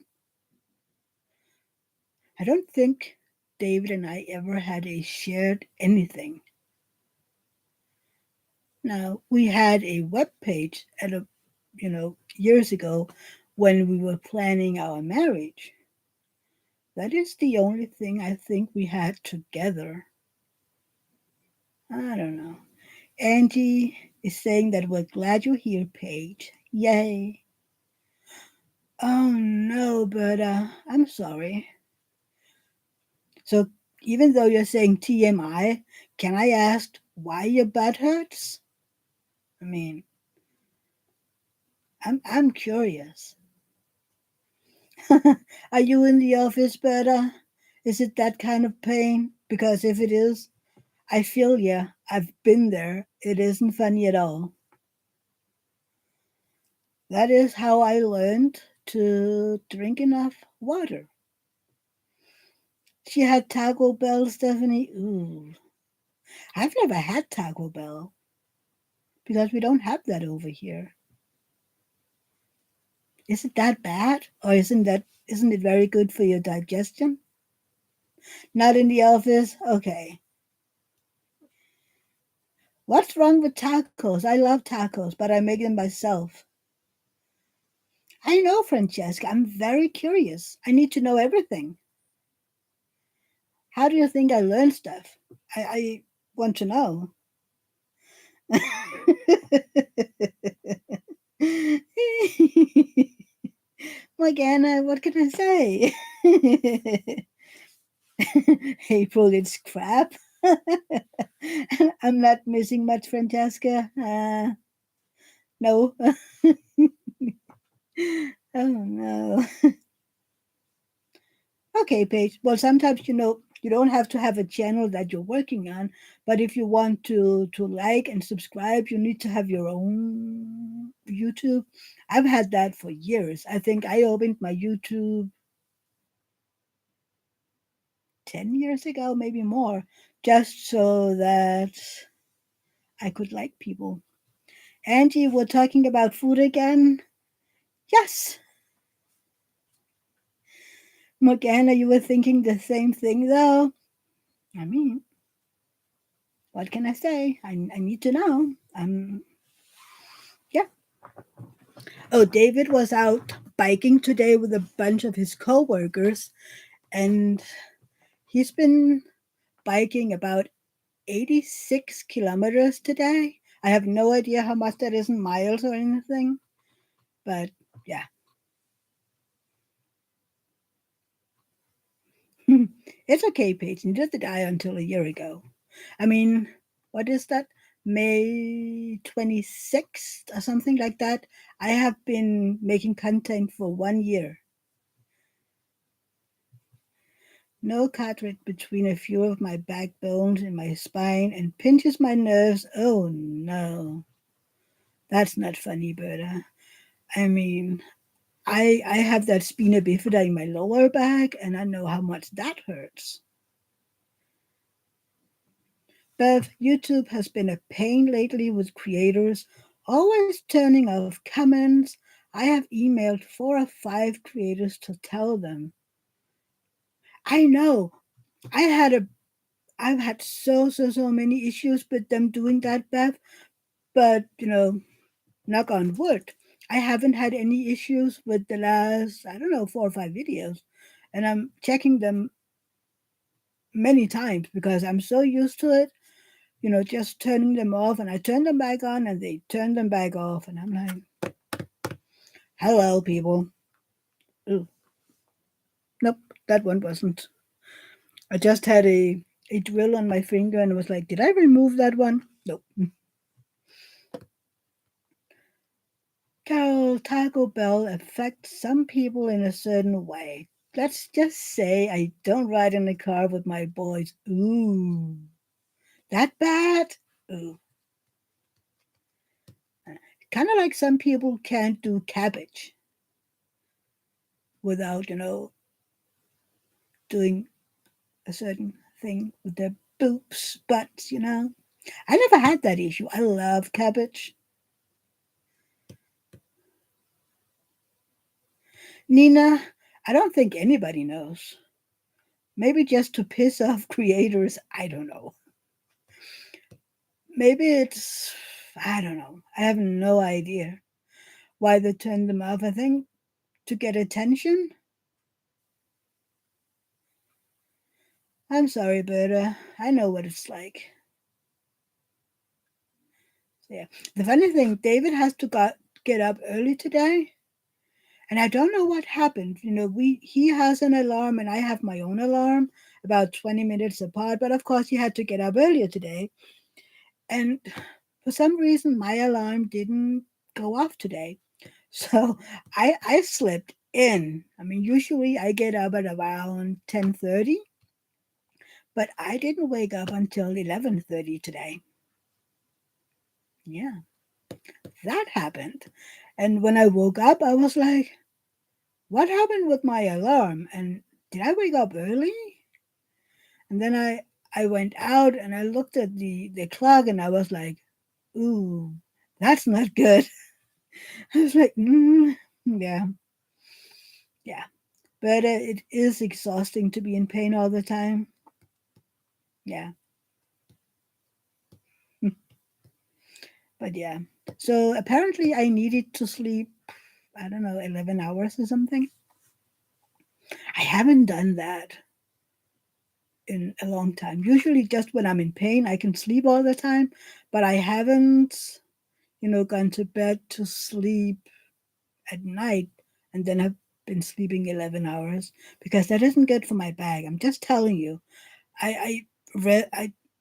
I don't think David and I ever had a shared anything. Now, we had a web page years ago when we were planning our marriage. That is the only thing I think we had together. I don't know. Angie is saying that we're glad you're here, Paige. Yay. Oh no, but I'm sorry. So even though you're saying TMI, can I ask why your butt hurts? I mean, I'm curious. Are you in the office, Berta? Is it that kind of pain? Because if it is, I feel ya. I've been there. It isn't funny at all. That is how I learned to drink enough water. She had Taco Bell, Stephanie. Ooh. I've never had Taco Bell because we don't have that over here. Is it that bad? Or isn't it very good for your digestion? Not in the office? Okay. What's wrong with tacos? I love tacos, but I make them myself. I know, Francesca. I'm very curious. I need to know everything. How do you think I learn stuff? I want to know. Morgana, what can I say? April, it's crap. I'm not missing much, Francesca. No. Oh, no. Okay, Paige. Well, sometimes you don't have to have a channel that you're working on, but if you want to like and subscribe, you need to have your own YouTube. I've had that for years. I think I opened my YouTube 10 years ago, maybe more, just so that I could like people. Angie, we're talking about food again. Yes, Morgana, you were thinking the same thing, though. I mean, what can I say? I need to know. Yeah. Oh, David was out biking today with a bunch of his coworkers, and he's been biking about 86 kilometers today. I have no idea how much that is in miles or anything, but yeah. It's okay, Paige. He didn't die until a year ago. I mean, what is that? May 26th or something like that. I have been making content for 1 year. No cartilage between a few of my backbones in my spine and pinches my nerves. Oh no. That's not funny, Berta. I mean, I have that spina bifida in my lower back, and I know how much that hurts. Bev, YouTube has been a pain lately with creators always turning off comments. I have emailed 4 or 5 creators to tell them. I know. I had a I've had so many issues with them doing that, Bev. But knock on wood, I haven't had any issues with the last, I don't know, 4 or 5 videos. And I'm checking them many times because I'm so used to it, just turning them off, and I turn them back on and they turn them back off. And I'm like, hello, people. Ooh, nope, that one wasn't. I just had a drill on my finger and was like, did I remove that one? Nope. Carol, Taco Bell affects some people in a certain way. Let's just say I don't ride in the car with my boys. Ooh, that bad? Ooh. Kind of like some people can't do cabbage without, doing a certain thing with their boobs, butts. I never had that issue. I love cabbage. Nina, I don't think anybody knows. Maybe just to piss off creators. I don't know. Maybe it's, I don't know. I have no idea why they turned them off. I think to get attention. I'm sorry, but I know what it's like. So, yeah. The funny thing, David has to get up early today, and I don't know what happened. He has an alarm, and I have my own alarm, about 20 minutes apart. But of course, he had to get up earlier today, and for some reason, my alarm didn't go off today. So I slept in. I mean, usually I get up at around 10:30, but I didn't wake up until 11:30 today. Yeah, that happened. And when I woke up, I was like, what happened with my alarm? And did I wake up early? And then I went out and I looked at the clock and I was like, ooh, that's not good. I was like, yeah, yeah. But it is exhausting to be in pain all the time. Yeah. But yeah. So apparently I needed to sleep, I don't know, 11 hours or something. I haven't done that in a long time. Usually just when I'm in pain, I can sleep all the time, but I haven't, gone to bed to sleep at night and then have been sleeping 11 hours because that isn't good for my back. I'm just telling you. I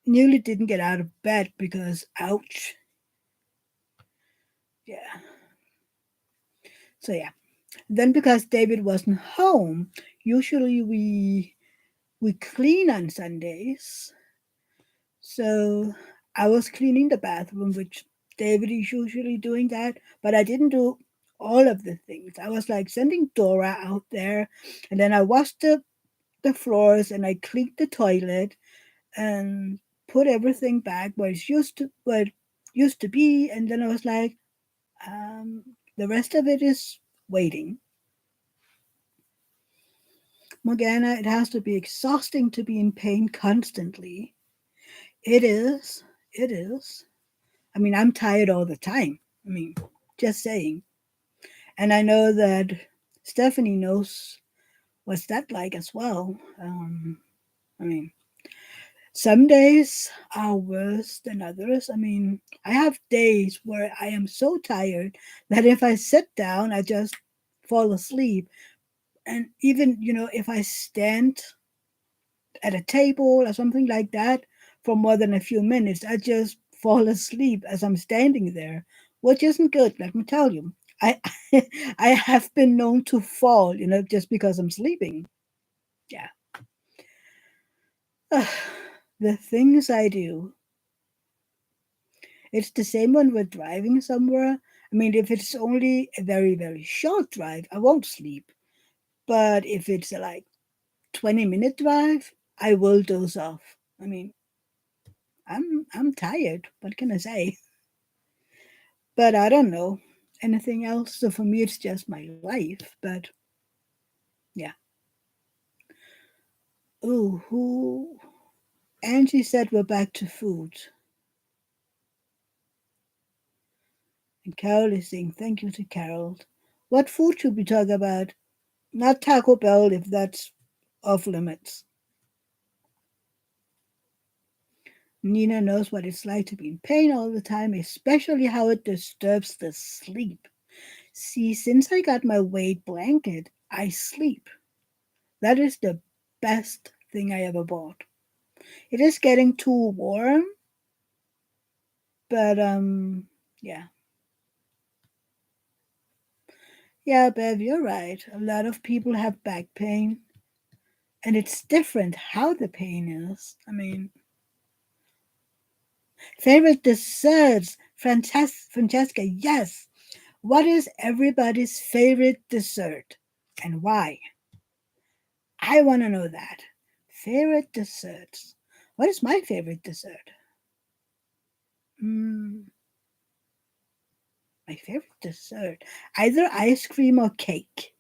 nearly didn't get out of bed because ouch. Yeah. So yeah. Then because David wasn't home, usually we clean on Sundays. So I was cleaning the bathroom, which David is usually doing that, but I didn't do all of the things. I was like sending Dora out there, and then I washed the floors and I cleaned the toilet and put everything back where it used to be, and then I was like, the rest of it is waiting. Morgana, it has to be exhausting to be in pain constantly. It is. It is. I mean, I'm tired all the time. I mean, just saying. And I know that Stephanie knows what's that like as well. I mean, some days are worse than others. I mean, I have days where I am so tired that if I sit down, I just fall asleep. And even, if I stand at a table or something like that for more than a few minutes, I just fall asleep as I'm standing there, which isn't good, let me tell you. I I have been known to fall, just because I'm sleeping. Yeah. The things I do. It's the same when we're driving somewhere. I mean, if it's only a very, very short drive, I won't sleep. But if it's a, like 20-minute drive, I will doze off. I mean, I'm tired. What can I say? But I don't know anything else. So for me, it's just my life. But yeah. Oh, who? Angie said we're back to food. And Carol is saying thank you to Carol. What food should we talk about? Not Taco Bell if that's off limits. Nina knows what it's like to be in pain all the time, especially how it disturbs the sleep. See, since I got my weight blanket, I sleep. That is the best thing I ever bought. It is getting too warm, but yeah. Yeah, Bev, you're right. A lot of people have back pain, and it's different how the pain is. I mean, favorite desserts, Francesca, yes. What is everybody's favorite dessert and why? I want to know that. Favorite desserts. What is my favorite dessert? Mm, my favorite dessert. Either ice cream or cake.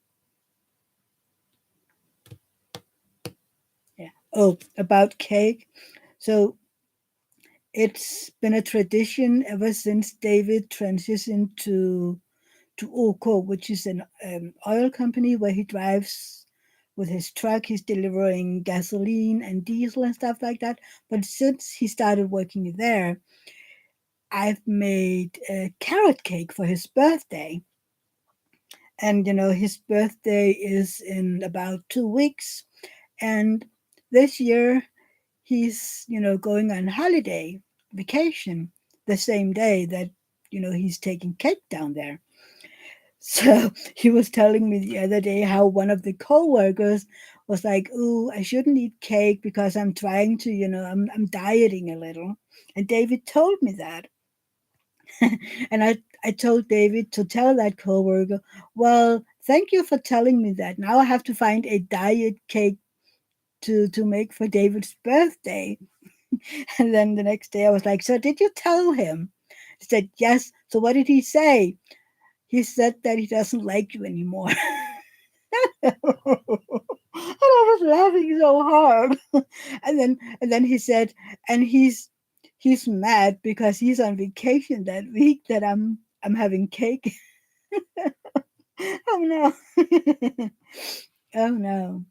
Yeah. Oh, about cake. So it's been a tradition ever since David transitioned to OK, which is an oil company where he drives with his truck. He's delivering gasoline and diesel and stuff like that. But since he started working there, I've made a carrot cake for his birthday. And, his birthday is in about 2 weeks. And this year, he's, going on holiday, vacation, the same day that, he's taking cake down there. So he was telling me the other day how one of the coworkers was like, "Ooh, I shouldn't eat cake because I'm trying to, I'm dieting a little." And David told me that, and I told David to tell that coworker, "Well, thank you for telling me that. Now I have to find a diet cake to make for David's birthday." And then the next day I was like, "So did you tell him?" He said, "Yes." So what did he say? He said that he doesn't like you anymore. And I was laughing so hard. And then he said, and he's mad because he's on vacation that week that I'm having cake. Oh no. Oh no.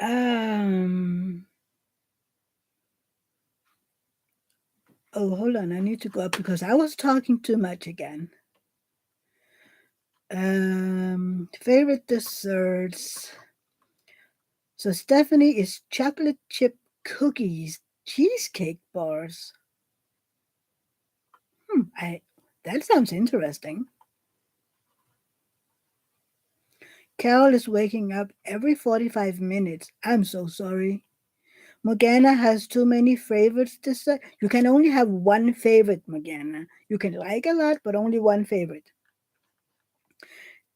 Um oh, hold on. I need to go up because I was talking too much again. Favorite desserts. So Stephanie is chocolate chip cookies, cheesecake bars. I that sounds interesting. Carol is waking up every 45 minutes. I'm so sorry. Morgana has too many favorites to say. You can only have one favorite, Morgana. You can like a lot, but only one favorite.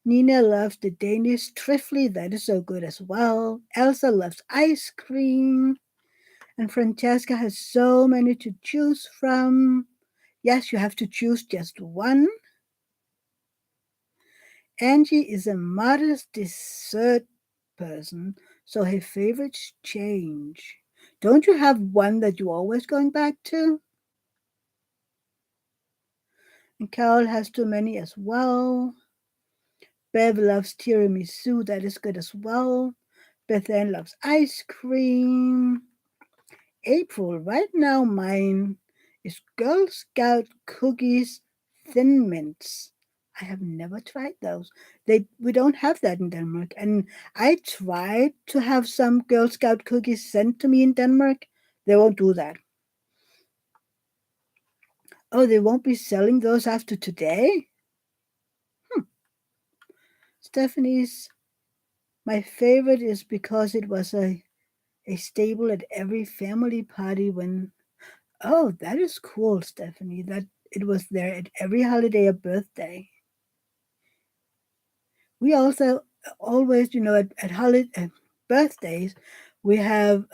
Nina loves the Danish trifle. That is so good as well. Elsa loves ice cream. And Francesca has so many to choose from. Yes, you have to choose just one. Angie is a modest dessert person, so her favorites change. Don't you have one that you're always going back to? And Carol has too many as well. Bev loves tiramisu, that is good as well. Beth Ann loves ice cream. April, right now mine is Girl Scout cookies thin mints. I have never tried those. We don't have that in Denmark. And I tried to have some Girl Scout cookies sent to me in Denmark. They won't do that. Oh, they won't be selling those after today? Stephanie's my favorite is because it was a staple at every family party when. Oh, that is cool, Stephanie. That it was there at every holiday or birthday. We also always, at birthdays, we have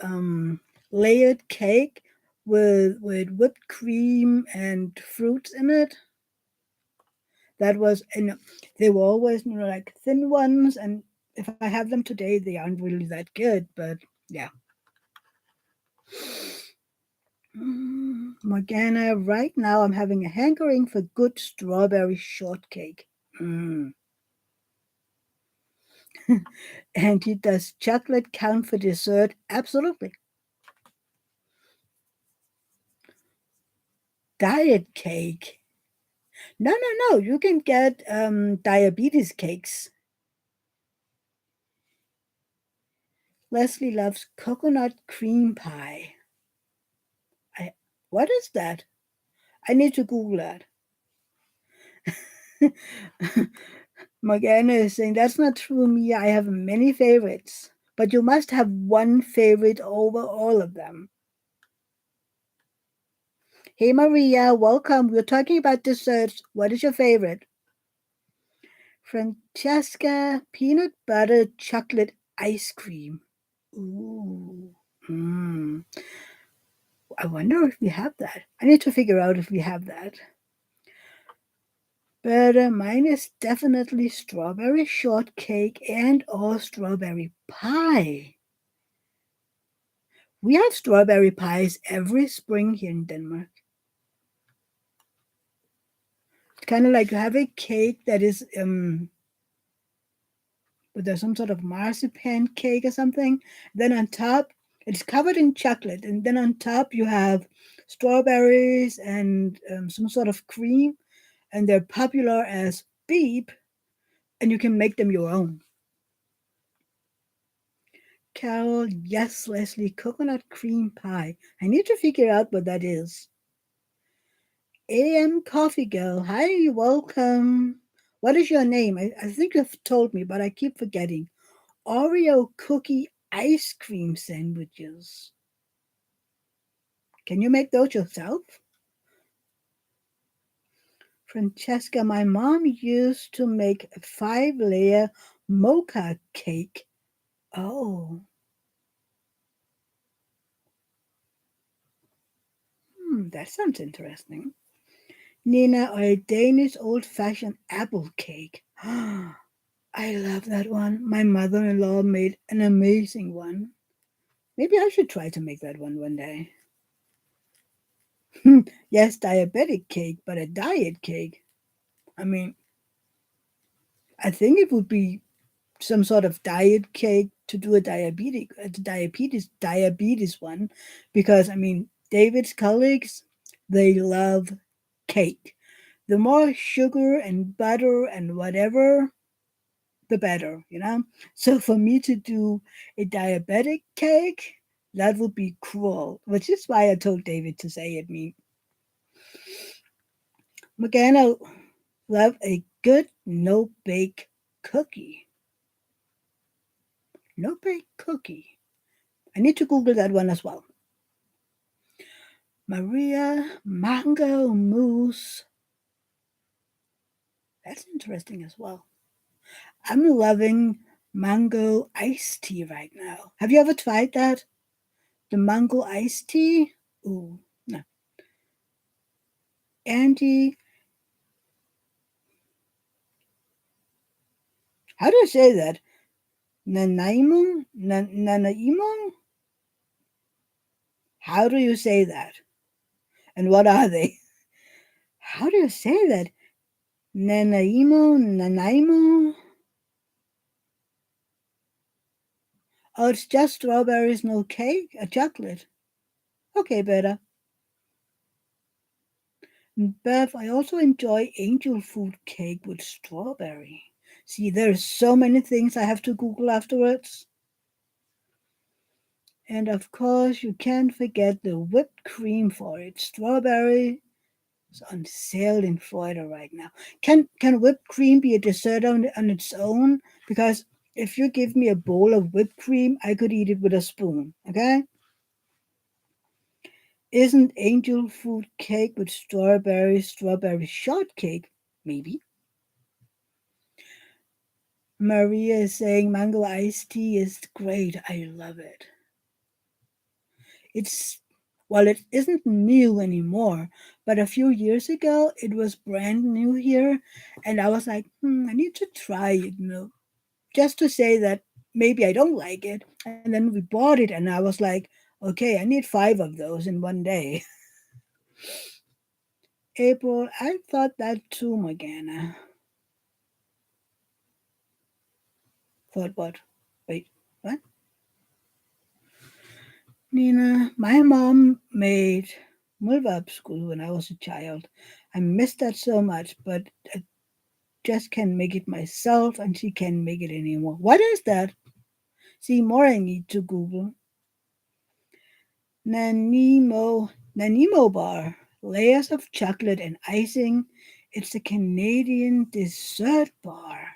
layered cake with whipped cream and fruits in it. That was, and they were always, like thin ones. And if I have them today, they aren't really that good. But yeah. Morgana, right now I'm having a hankering for good strawberry shortcake. Mm. And he does chocolate count for dessert? Absolutely. Diet cake. No, no, no. You can get diabetes cakes. Leslie loves coconut cream pie. I, what is that? I need to Google that. Morgana is saying, that's not true, Mia. I have many favorites. But you must have one favorite over all of them. Hey, Maria, welcome. We're talking about desserts. What is your favorite? Francesca, peanut butter chocolate ice cream. Ooh. Mm. I wonder if we have that. I need to figure out if we have that. But mine is definitely strawberry shortcake and or strawberry pie. We have strawberry pies every spring here in Denmark. It's kind of like you have a cake that is with some sort of marzipan cake or something. Then on top, it's covered in chocolate, and then on top you have strawberries and some sort of cream, and they're popular as beep, and you can make them your own. Carol, yes, Leslie, coconut cream pie. I need to figure out what that is. AM Coffee Girl, hi, welcome. What is your name? I think you've told me, but I keep forgetting. Oreo cookie ice cream sandwiches. Can you make those yourself? Francesca, my mom used to make a 5-layer mocha cake. Oh, that sounds interesting. Nina, a Danish old fashioned apple cake. I love that one. My mother in law made an amazing one. Maybe I should try to make that one day. Yes, diabetic cake, but a diet cake. I mean, I think it would be some sort of diet cake to do a diabetes one, because I mean David's colleagues, they love cake. The more sugar and butter and whatever, the better. So for me to do a diabetic cake, that would be cruel, which is why I told David to say it. Me, Morgana love a good no bake cookie. No bake cookie. I need to Google that one as well. Maria mango mousse. That's interesting as well. I'm loving mango iced tea right now. Have you ever tried that? The mango iced tea? Ooh, no. Andy, How do you say that? Nanaimo? Nanaimo? How do you say that? And what are they? How do you say that? Nanaimo? Nanaimo? Oh, it's just strawberries, no cake? A chocolate. Okay, better. Bev, I also enjoy angel food cake with strawberry. See, there's so many things I have to Google afterwards. And of course, you can't forget the whipped cream for it. Strawberry is on sale in Florida right now. Can whipped cream be a dessert on its own? Because if you give me a bowl of whipped cream, I could eat it with a spoon. Okay? Isn't angel food cake with strawberry shortcake? Maybe. Maria is saying mango iced tea is great. I love it. It's, well, it isn't new anymore, but a few years ago it was brand new here, and I was like, I need to try it, just to say that maybe I don't like it. And then we bought it, and I was like, okay, I need 5 of those in one day. April, I thought that too, Morgana. Thought what? Wait, what? Nina, my mom made school when I was a child. I miss that so much, but I just can't make it myself, and she can't make it anymore. What is that? See, more I need to Google. Nanimo bar, layers of chocolate and icing. It's a Canadian dessert bar.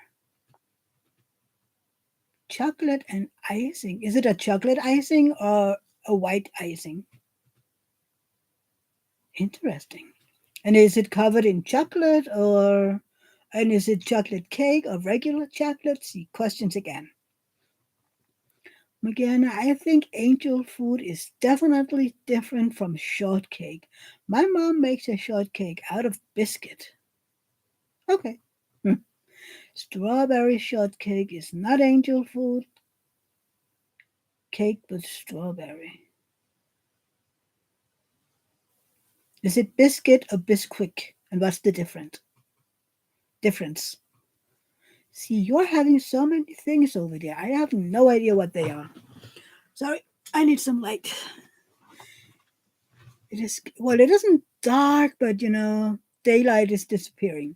Chocolate and icing. Is it a chocolate icing or a white icing? Interesting. And is it covered in chocolate or and is it chocolate cake or regular chocolate? See, questions again. Again, I think angel food is definitely different from shortcake. My mom makes a shortcake out of biscuit. Okay. Strawberry shortcake is not angel food. Cake with strawberry. Is it biscuit or bisquick? And what's the difference? See, you're having so many things over there. I have no idea what they are. Sorry, I need some light. It is, well, it isn't dark, but daylight is disappearing.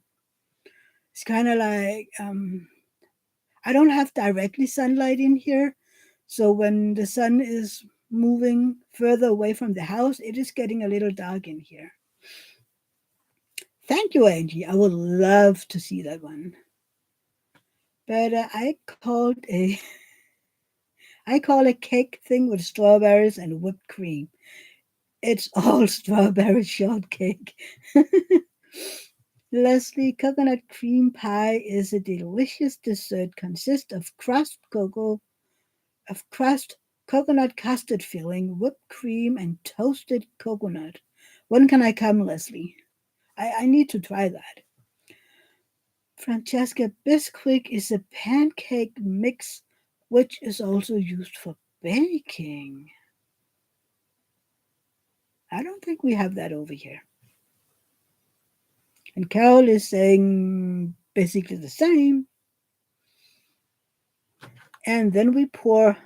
It's kind of like I don't have directly sunlight in here, so when the sun is moving further away from the house, it is getting a little dark in here. Thank you, Angie. I would love to see that one. But I call a cake thing with strawberries and whipped cream. It's all strawberry shortcake. Leslie, coconut cream pie is a delicious dessert. Consists of crust, coconut custard filling, whipped cream, and toasted coconut. When can I come, Leslie? I need to try that. Francesca, Bisquick is a pancake mix which is also used for baking. I don't think we have that over here. And Carol is saying basically the same. And then we pour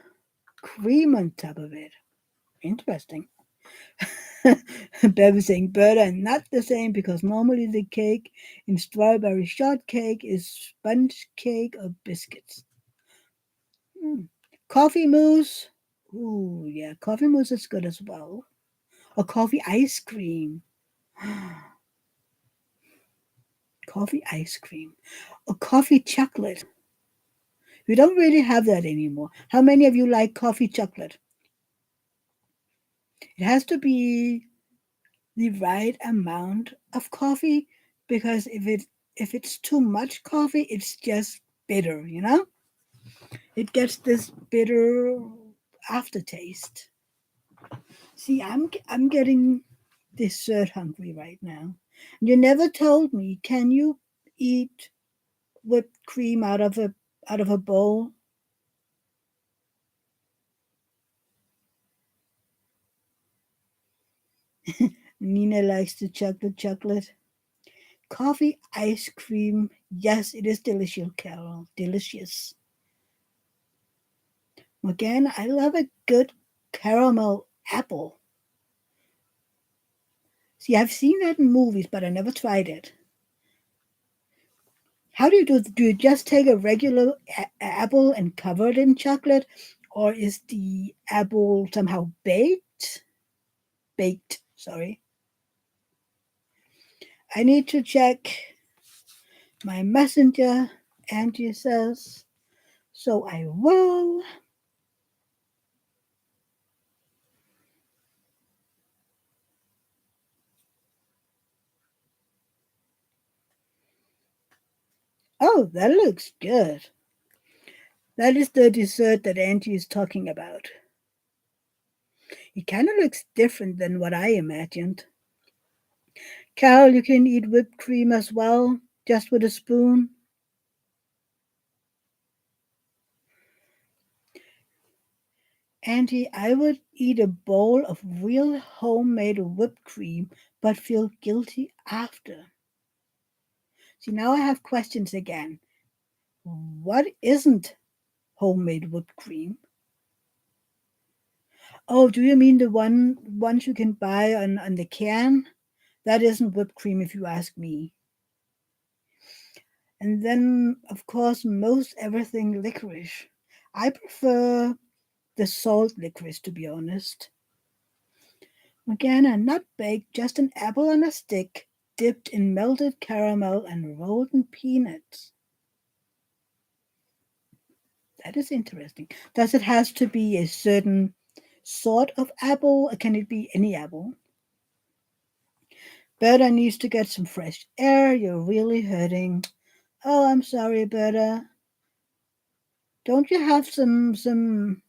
cream on top of it. Interesting. Bev is saying butter and not the same because normally the cake in strawberry shortcake is sponge cake or biscuits. Coffee mousse. Ooh, yeah, coffee mousse is good as well. Or coffee ice cream. Coffee ice cream. Or coffee chocolate. We don't really have that anymore. How many of you like coffee chocolate? It has to be the right amount of coffee because if it's too much coffee, it's just bitter. It gets this bitter aftertaste. See, I'm getting dessert hungry right now. You never told me, can you eat whipped cream out of out of a bowl. Nina likes the chocolate. Coffee ice cream. Yes, it is delicious, Carol. Delicious. Again, I love a good caramel apple. See, I've seen that in movies, but I never tried it. How do you do? Do you just take a regular apple and cover it in chocolate, or is the apple somehow baked? Baked, sorry. I need to check my messenger, Angie says. So I will. Oh, that looks good. That is the dessert that Angie is talking about. It kind of looks different than what I imagined. Carol, you can eat whipped cream as well, just with a spoon. Auntie, I would eat a bowl of real homemade whipped cream, but feel guilty after. See, now I have questions again. What isn't homemade whipped cream? Oh, do you mean the ones you can buy on the can? That isn't whipped cream if you ask me. And then, of course, most everything licorice. I prefer the salt licorice, to be honest. Again, a nut baked, just an apple on a stick, dipped in melted caramel and rolled in peanuts. That is interesting. Does it has to be a certain sort of apple, or can it be any apple? Berta needs to get some fresh air. You're really hurting. Oh, I'm sorry, Berta. Don't you have some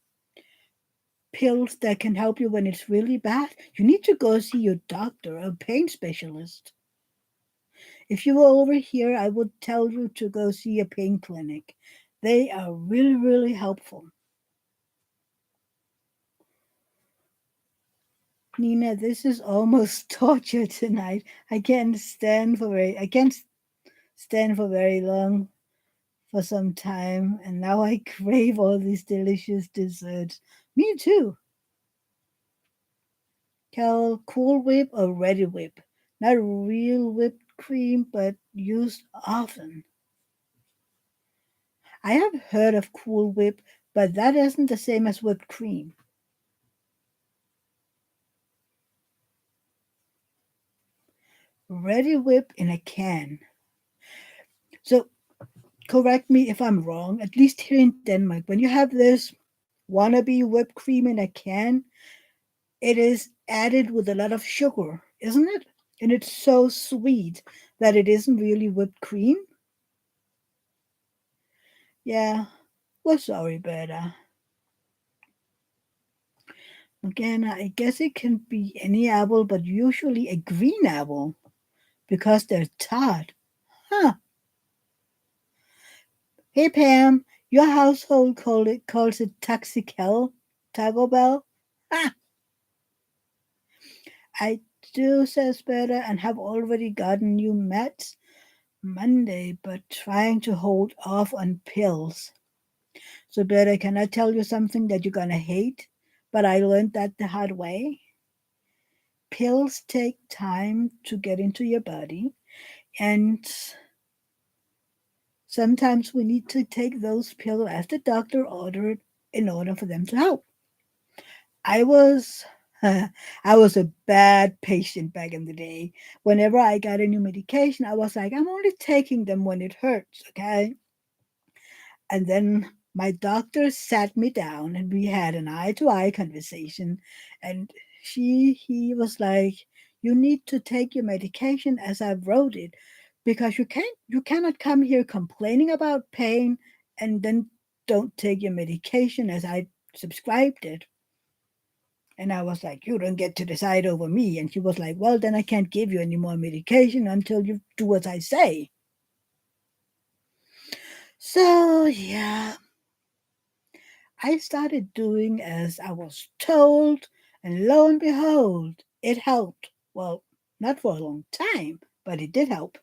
pills that can help you when it's really bad? You need to go see your doctor, a pain specialist. If you were over here, I would tell you to go see a pain clinic. They are really, really helpful. Nina, this is almost torture tonight. I can't stand for very long for some time, and now I crave all these delicious desserts. Me too. Cal, Cool Whip or Ready Whip? Not real whipped cream, but used often. I have heard of Cool Whip, but that isn't the same as whipped cream. Ready Whip in a can. So correct me if I'm wrong. At least here in Denmark, when you have this wannabe whipped cream in a can, it is added with a lot of sugar, isn't it? And it's so sweet that it isn't really whipped cream. Yeah, we're sorry, Berta. Again, I guess it can be any apple, but usually a green apple because they're tart. Huh. Hey Pam, your household calls it Taxical, Taco Bell? Ah, I do, says Berta, and have already gotten new meds Monday, but trying to hold off on pills. So Berta, can I tell you something that you're gonna hate? But I learned that the hard way. Pills take time to get into your body, and sometimes we need to take those pills as the doctor ordered in order for them to help. I was I was a bad patient back in the day. Whenever I got a new medication, I was like, I'm only taking them when it hurts, okay? And then my doctor sat me down and we had an eye to eye conversation. And he was like, you need to take your medication as I wrote it because you cannot come here complaining about pain and then don't take your medication as I subscribed it. And I was like, you don't get to decide over me. And she was like, well, then I can't give you any more medication until you do what I say. So, yeah, I started doing as I was told, and lo and behold, it helped. Well, not for a long time, but it did help.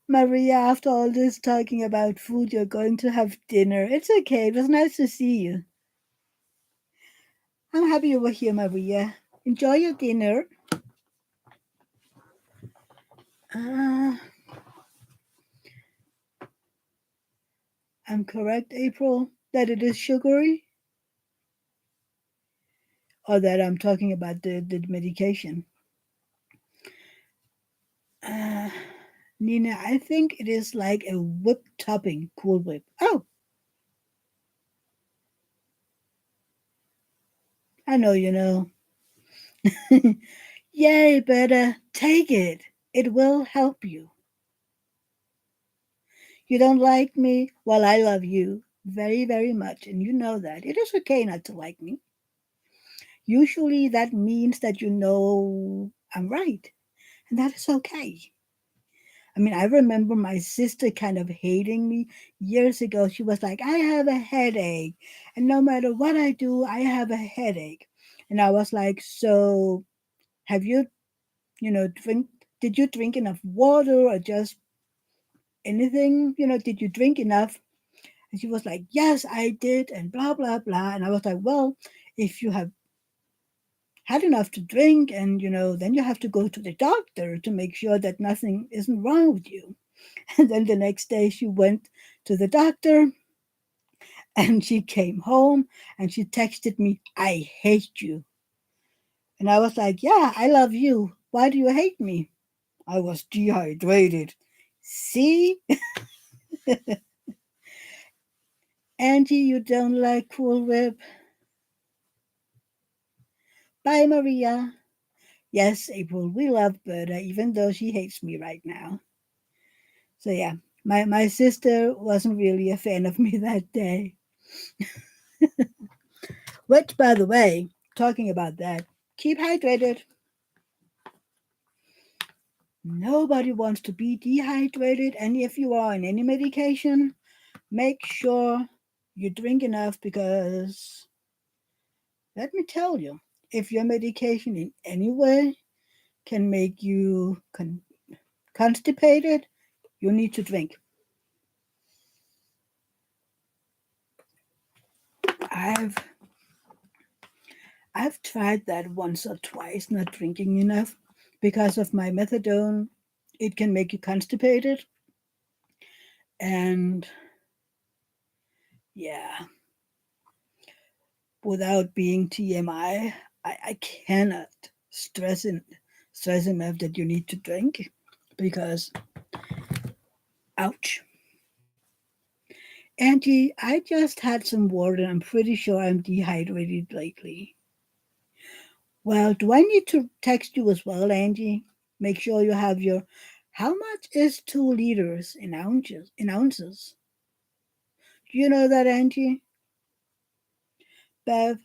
Maria, after all this talking about food, you're going to have dinner. It's okay. It was nice to see you. I'm happy you were here, Maria. Enjoy your dinner. Uh, I'm correct, April, that it is sugary, or that I'm talking about the medication. Uh, Nina, I think it is like a whip topping, Cool Whip. Oh, I know you know. Yay, better take it. It will help you. You don't like me? Well, I love you very, very much, and you know that. It is okay not to like me. Usually that means that you know I'm right, and that is okay. I mean, I remember my sister kind of hating me years ago. She was like, I have a headache, and no matter what I do, I have a headache. And I was like, so have you, drink? Did you drink enough water or just anything? Did you drink enough? And she was like, yes, I did, and blah, blah, blah. And I was like, well, if you have had enough to drink and, then you have to go to the doctor to make sure that nothing isn't wrong with you. And then the next day she went to the doctor and she came home and she texted me, I hate you. And I was like, yeah, I love you. Why do you hate me? I was dehydrated. See? Angie, you don't like Cool Whip. Bye, Maria. Yes, April, we love Berta, even though she hates me right now. So yeah, my sister wasn't really a fan of me that day. Which, by the way, talking about that, keep hydrated. Nobody wants to be dehydrated, and if you are on any medication, make sure you drink enough because let me tell you, if your medication in any way can make you constipated, you need to drink. I've I've tried that once or twice, not drinking enough because of my methadone. It can make you constipated, and yeah, without being TMI, I cannot stress in, stress enough that you need to drink because, ouch. Auntie, I just had some water. I'm pretty sure I'm dehydrated lately. Well, do I need to text you as well, Angie? Make sure you have your. How much is 2 liters in ounces? In ounces? Do you know that, Angie? Bev,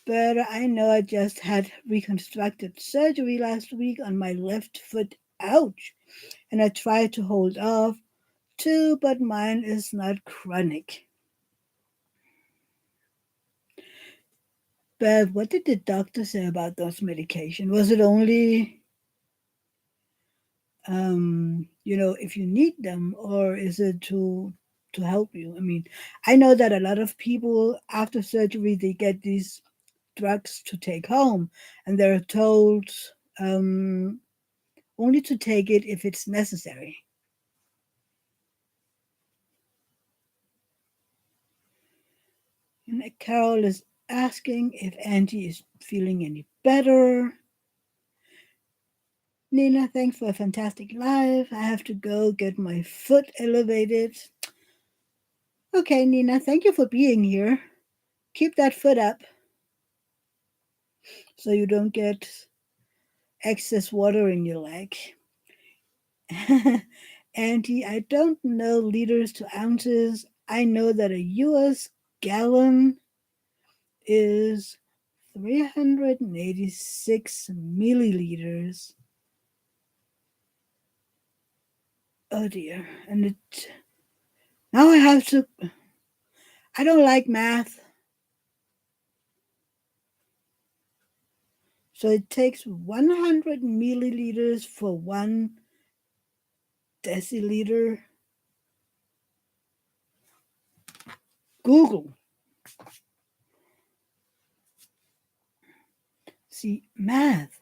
but I know I just had reconstructed surgery last week on my left foot. Ouch! And I tried to hold off too, but mine is not chronic. Bev, what did the doctor say about those medication? Was it only, if you need them, or is it to help you? I mean, I know that a lot of people after surgery they get these drugs to take home, and they're told um, only to take it if it's necessary. And Carol is asking if Angie is feeling any better. Nina, thanks for a fantastic live. I have to go get my foot elevated. Okay, Nina, thank you for being here. Keep that foot up so you don't get excess water in your leg. Auntie, I don't know liters to ounces. I know that a US gallon is 386 milliliters. Oh dear. And now I have to. I don't like math. So it takes 100 milliliters for 1 deciliter. Google. See, math.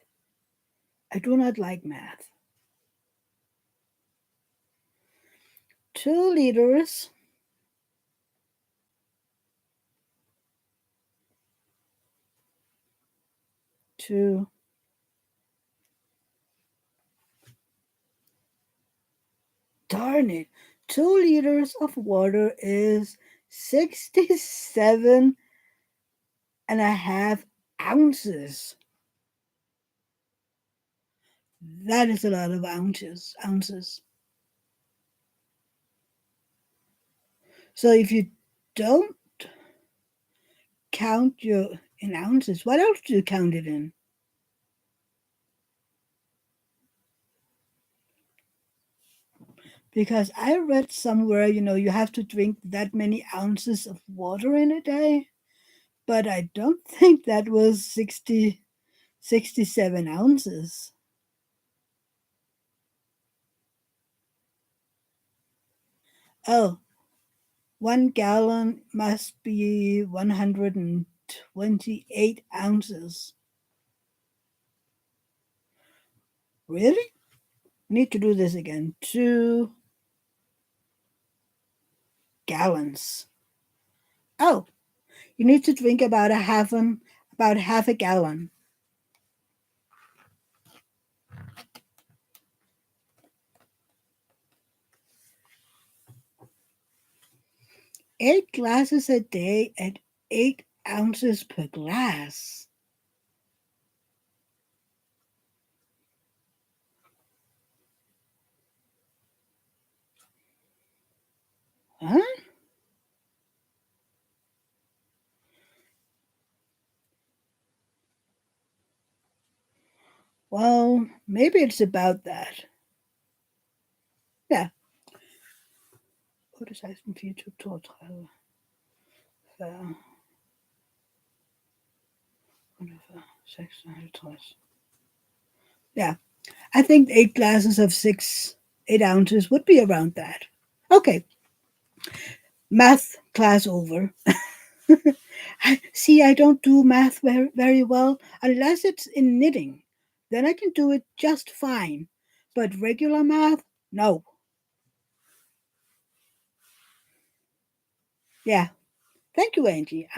I do not like math. 2 liters to darn it. 2 liters of water is 67.5 ounces. That is a lot of ounces. So if you don't count your in ounces, what else do you count it in? Because I read somewhere, you have to drink that many ounces of water in a day, but I don't think that was 67 ounces. Oh, 1 gallon must be 128 ounces. Really? Need to do this again. 2 gallons. Oh, you need to drink about half a gallon. 8 glasses a day at 8 ounces per glass. Huh? Well, maybe it's about that. Yeah. Oh, das heißt ein viel zu total. Yeah. I think 8 glasses of 8 ounces would be around that. Okay. Math class over. See, I don't do math very well unless it's in knitting. Then I can do it just fine. But regular math, no. Yeah. Thank you, Angie.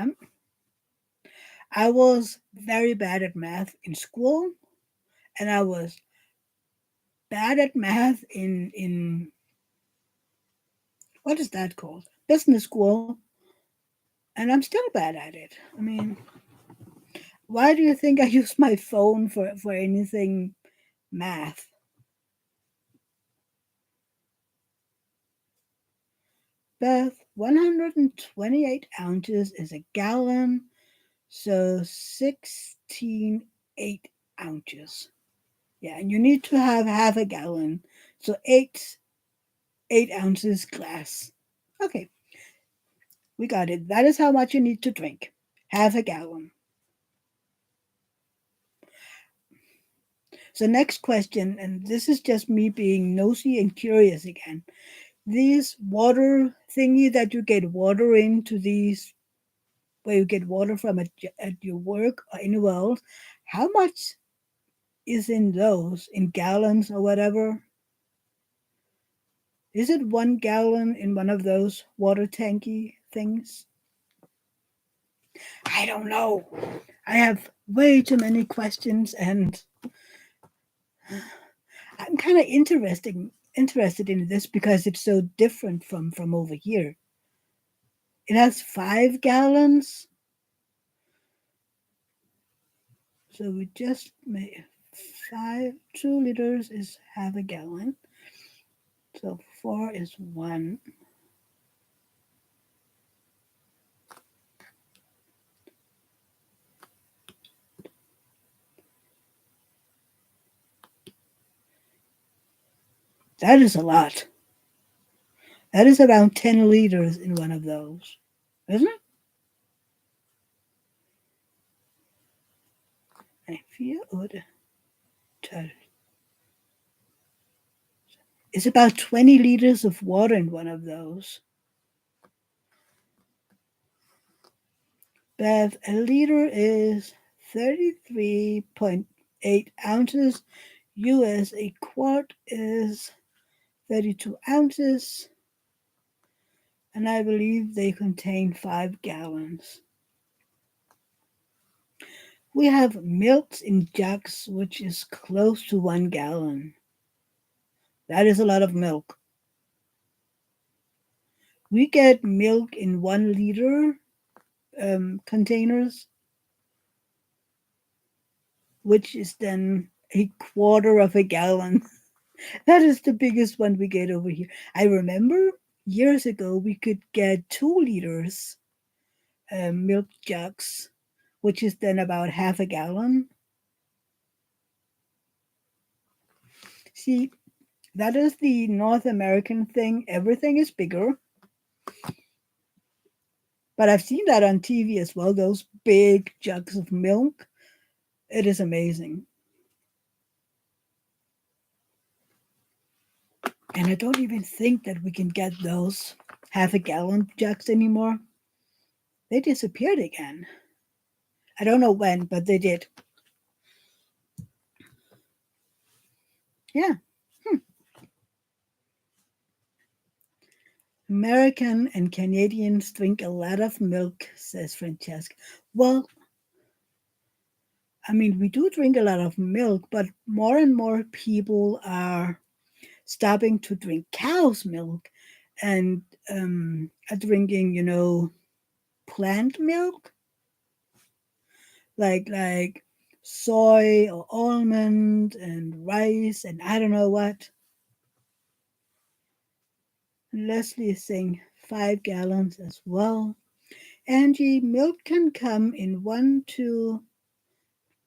I was very bad at math in school, and I was bad at math in what is that called? Business school, and I'm still bad at it. I mean, why do you think I use my phone for anything math? Beth, 128 ounces is a gallon, so 16.8 ounces. Yeah, and you need to have half a gallon, so 8 ounces glass. Okay, we got it. That is how much you need to drink. Half a gallon. So next question, and this is just me being nosy and curious again. These water thingy that you get water into these, where you get water from at your work or anywhere else, how much is in those in gallons or whatever? Is it 1 gallon in one of those water tanky things? I don't know. I have way too many questions, and I'm kind of interested in this because it's so different from over here. It has 5 gallons, so we just made 2 liters is half a gallon, so 4 is 1. That is a lot. That is around 10 liters in one of those, isn't it? I feel it's about 20 liters of water in one of those. Bev, a liter is 33.8 ounces. US, a quart is 32 ounces. And I believe they contain 5 gallons. We have milks in jugs, which is close to 1 gallon. That is a lot of milk. We get milk in 1 liter containers, which is then a quarter of a gallon. That is the biggest one we get over here. I remember years ago we could get 2 liters milk jugs, which is then about half a gallon. See, that is the North American thing. Everything is bigger. But I've seen that on TV as well, those big jugs of milk. It is amazing. And I don't even think that we can get those half a gallon jugs anymore. They disappeared again. I don't know when, but they did. Yeah. Hmm. American and Canadians drink a lot of milk, says Francesca. Well, I mean, we do drink a lot of milk, but more and more people are stopping to drink cow's milk and are drinking, plant milk, like soy or almond and rice and I don't know what. Leslie is saying 5 gallons as well. Angie, milk can come in 1 2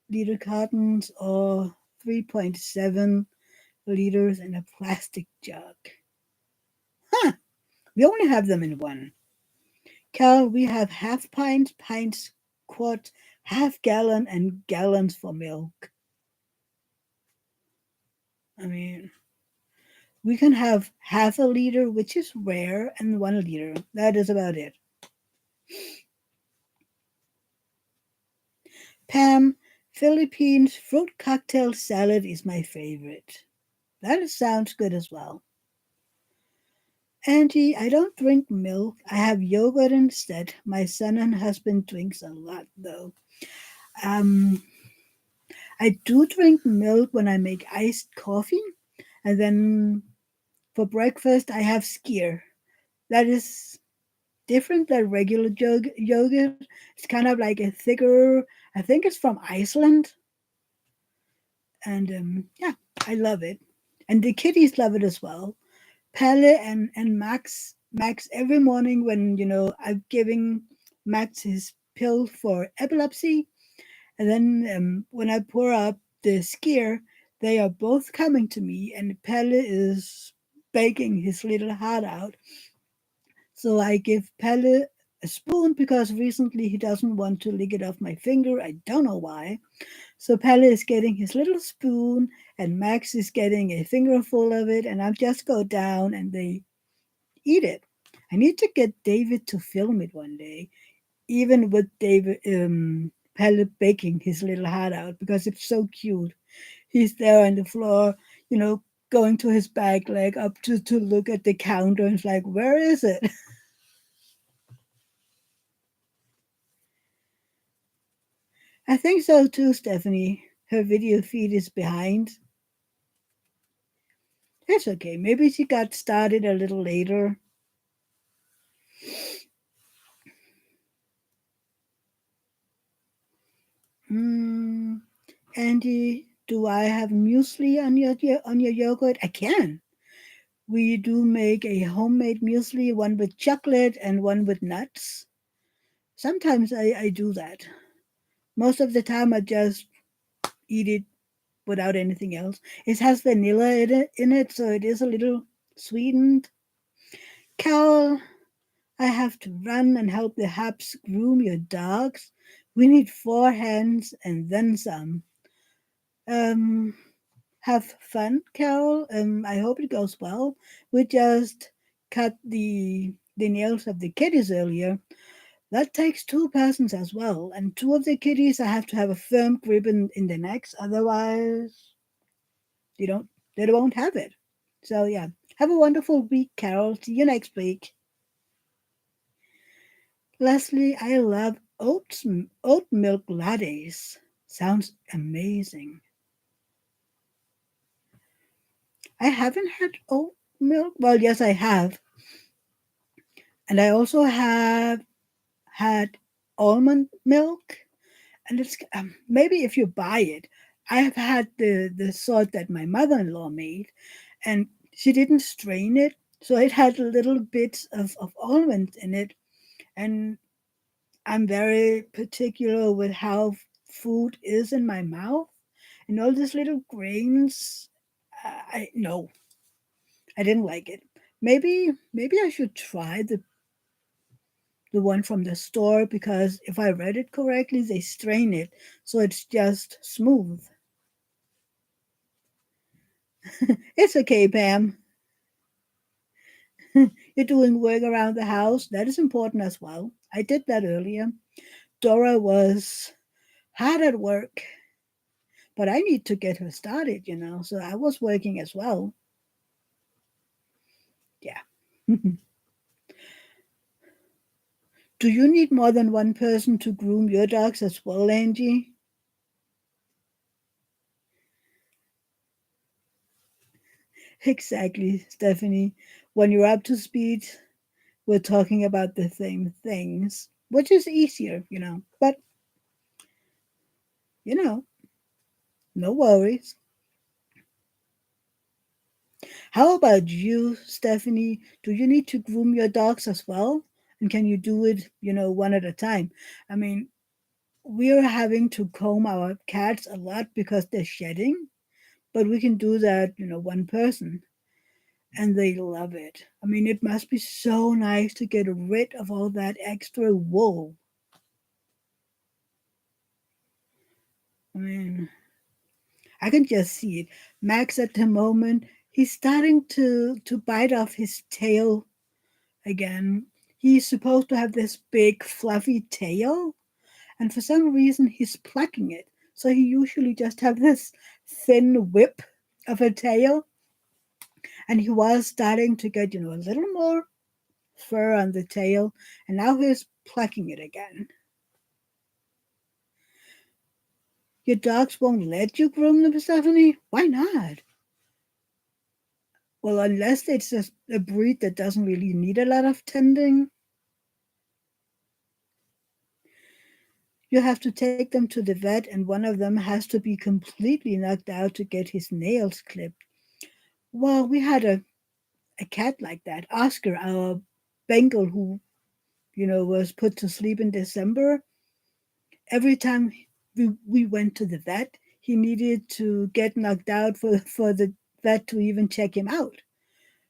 liter cartons or 3.7 liters in a plastic jug. Huh, we only have them in one. Cal, we have half pints, pints, quarts, half gallon, and gallons for milk. I mean, we can have half a liter, which is rare, and 1 liter. That is about it. Pam, Philippines fruit cocktail salad is my favorite. That sounds good as well. Angie, I don't drink milk. I have yogurt instead. My son and husband drinks a lot though. Um, I do drink milk when I make iced coffee, and then for breakfast I have skyr. That is different than regular yogurt. It's kind of like a thicker. I think it's from Iceland, and yeah, I love it. And the kitties love it as well. Pelle and Max every morning when I'm giving Max his pill for epilepsy, and then when I pour up the skyr, they are both coming to me, and Pelle is baking his little heart out. So I give Pelle a spoon because recently he doesn't want to lick it off my finger. I don't know why. So Pelle is getting his little spoon, and Max is getting a fingerful of it, and I just go down and they eat it. I need to get David to film it one day, even with David Pelle baking his little heart out because it's so cute. He's there on the floor, going to his back leg up to look at the counter and it's like, where is it? I think so too, Stephanie. Her video feed is behind. That's okay. Maybe she got started a little later. Mm, Andy, do I have muesli on your yogurt? I can. We do make a homemade muesli, one with chocolate and one with nuts. Sometimes I do that. Most of the time, I just eat it without anything else. It has vanilla in it, so it is a little sweetened. Carol, I have to run and help the Haps groom your dogs. We need 4 hands and then some. Um, have fun, Carol. I hope it goes well. We just cut the nails of the kitties earlier. That takes 2 persons as well, and 2 of the kitties I have to have a firm grip in the necks, otherwise they don't they won't have it. So yeah, have a wonderful week, Carol. See you next week. Leslie, I love oat milk lattes. Sounds amazing. I haven't had oat milk. Well, yes, I have, and I also have had almond milk. And it's maybe if you buy it, I have had the sort that my mother-in-law made, and she didn't strain it, so it had little bits of almond in it, and I'm very particular with how food is in my mouth, and all these little grains. I no, I didn't like it. Maybe I should try the one from the store, because if I read it correctly, they strain it so it's just smooth. It's okay, Pam. You're doing work around the house. That is important as well. I did that earlier. Dora was hard at work, but I need to get her started. So I was working as well. Yeah. Do you need more than one person to groom your dogs as well, Angie? Exactly, Stephanie. When you're up to speed, we're talking about the same things, which is easier. But, you know, no worries. How about you, Stephanie? Do you need to groom your dogs as well? And can you do it, one at a time? I mean, we're having to comb our cats a lot because they're shedding, but we can do that, one person. And they love it. I mean, it must be so nice to get rid of all that extra wool. I mean, I can just see it. Max at the moment, he's starting to bite off his tail again. He's supposed to have this big fluffy tail, and for some reason he's plucking it. So he usually just have this thin whip of a tail, and he was starting to get, a little more fur on the tail, and now he's plucking it again. Your dogs won't let you groom them, Stephanie? Why not? Well, unless it's a breed that doesn't really need a lot of tending. You have to take them to the vet, and one of them has to be completely knocked out to get his nails clipped. Well, we had a cat like that, Oscar, our Bengal, who was put to sleep in December. Every time we went to the vet, he needed to get knocked out for the vet to even check him out,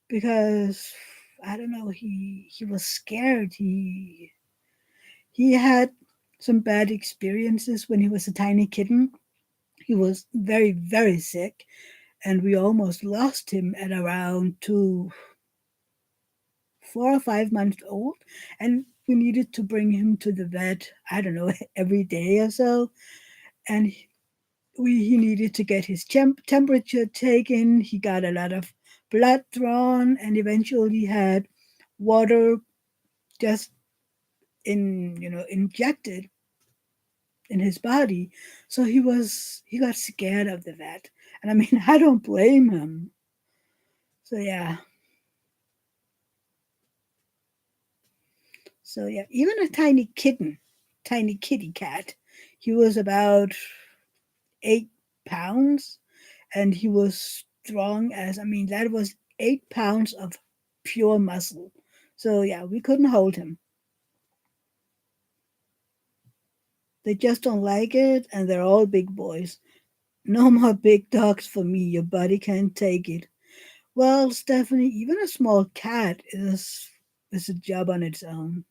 because I don't know, he was scared. He had some bad experiences when he was a tiny kitten. He was very, very sick, and we almost lost him at around 4 or 5 months old. And we needed to bring him to the vet, I don't know, every day or so. And he needed to get his temperature taken. He got a lot of blood drawn, and eventually had water just injected in his body. So he got scared of the vet. And I mean, I don't blame him. So yeah. So yeah, even a tiny kitten, tiny kitty cat, he was about 8 pounds, and he was strong as, I mean, that was 8 pounds of pure muscle. So yeah, we couldn't hold him. They just don't like it, and they're all big boys. No more big dogs for me. Your body can't take it. Well, Stephanie, even a small cat is is a job on its own.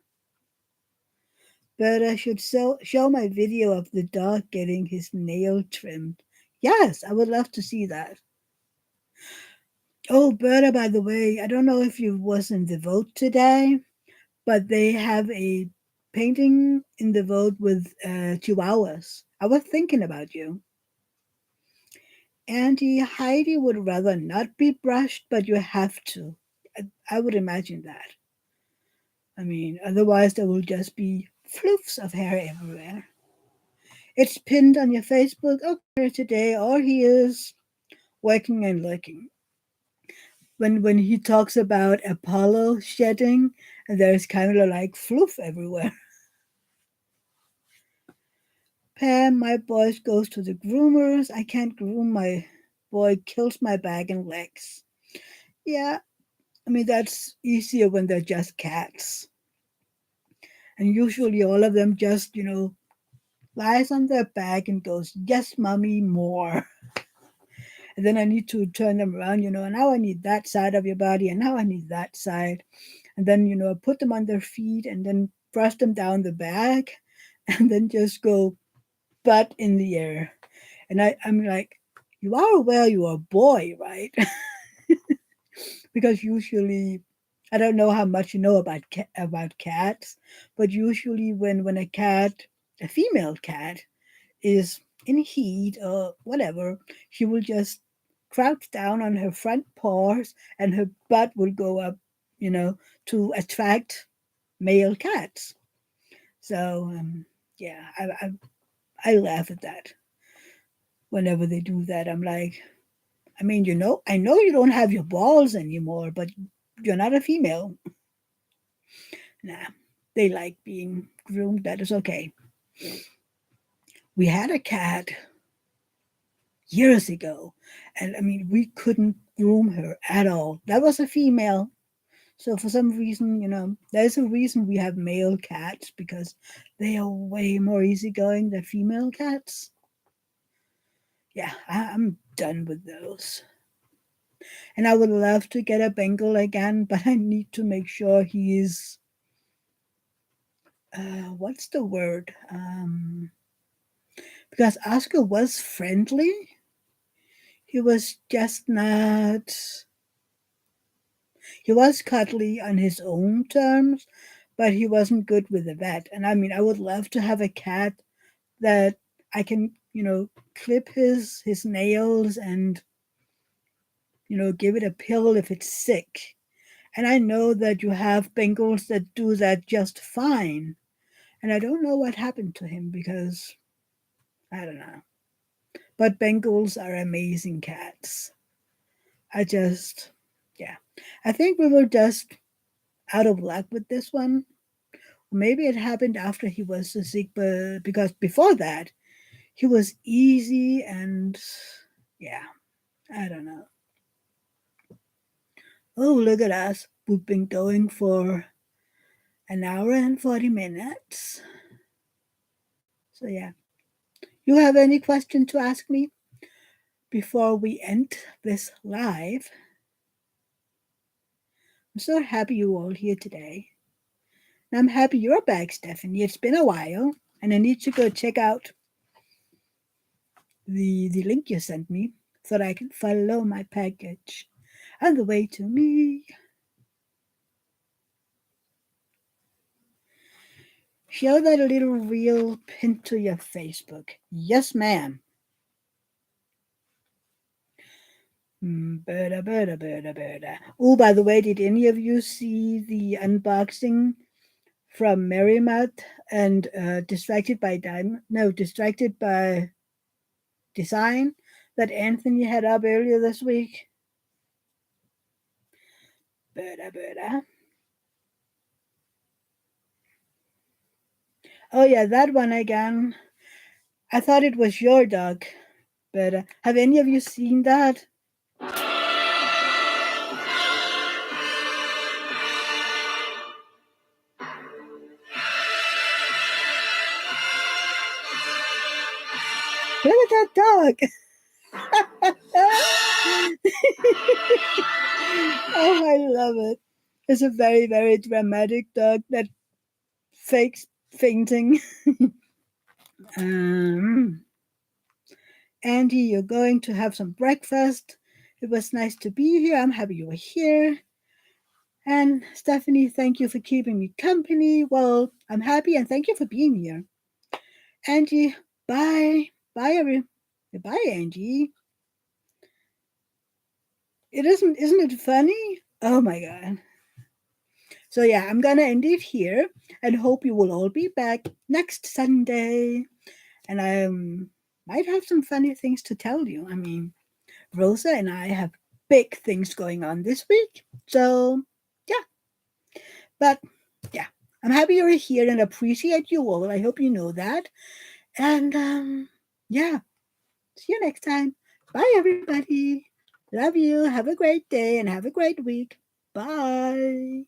But I should show my video of the dog getting his nail trimmed. Yes, I would love to see that. Oh, Berta, by the way, I don't know if you was in the vote today, but they have a painting in the vote with chihuahuas. I was thinking about you. Auntie Heidi would rather not be brushed, but you have to. I would imagine that. I mean, otherwise there will just be floofs of hair everywhere. It's pinned on your Facebook. Okay, today, or he is working and lurking. When he talks about Apollo shedding, there's kind of like floof everywhere. Pam, my boy goes to the groomers. I can't groom my boy, kills my back and legs. Yeah, I mean, that's easier when they're just cats. And usually all of them just, lies on their back and goes, yes, mommy, more. And then I need to turn them around, and now I need that side of your body, and now I need that side. And then, put them on their feet and then brush them down the back and then just go butt in the air. And I'm like, you are aware you're a boy, right? Because usually, I don't know how much you know about cats, but usually when a female cat, is in heat or whatever, she will just crouch down on her front paws and her butt will go up, you know, to attract male cats. So yeah, I laugh at that whenever they do that. I'm like, I mean, I know you don't have your balls anymore, but you're not a female. Nah, they like being groomed. That is okay. We had a cat years ago, and I mean, we couldn't groom her at all. That was a female. So for some reason, there's a reason we have male cats because they are way more easygoing than female cats. Yeah, I'm done with those. And I would love to get a Bengal again, but I need to make sure he is. What's the word? Because Oscar was friendly, he was just not. He was cuddly on his own terms, but he wasn't good with the vet. And I mean, I would love to have a cat that I can, clip his nails and give it a pill if it's sick. And I know that you have Bengals that do that just fine. And I don't know what happened to him because I don't know. But Bengals are amazing cats. I just, yeah. I think we were just out of luck with this one. Maybe it happened after he was so sick, but because before that, he was easy and yeah, I don't know. Oh, look at us. We've been going for an hour and 40 minutes. So yeah. You have any question to ask me before we end this live? I'm so happy you're all here today. And I'm happy you're back, Stephanie. It's been a while, and I need to go check out the link you sent me so that I can follow my package on the way to me. Show that little reel pinned to your Facebook. Yes, ma'am. Berta. Oh, by the way, did any of you see the unboxing from Merrimack and Distracted by Design that Anthony had up earlier this week? Berta. Oh yeah, that one again. I thought it was your dog, but have any of you seen that? Look at that dog. Oh, I love it. It's a very, very dramatic dog that fakes fainting. um, Andy, you're going to have some breakfast. It was nice to be here. I'm happy you were here. And Stephanie, thank you for keeping me company. Well, I'm happy and thank you for being here. Angie, bye. Bye, Angie. Isn't it funny? Oh my god. So yeah, I'm gonna end it here and hope you will all be back next Sunday. And I might have some funny things to tell you. I mean, Rosa and I have big things going on this week. So yeah. But yeah, I'm happy you're here and appreciate you all. I hope you know that. And yeah, see you next time. Bye, everybody. Love you. Have a great day and have a great week. Bye.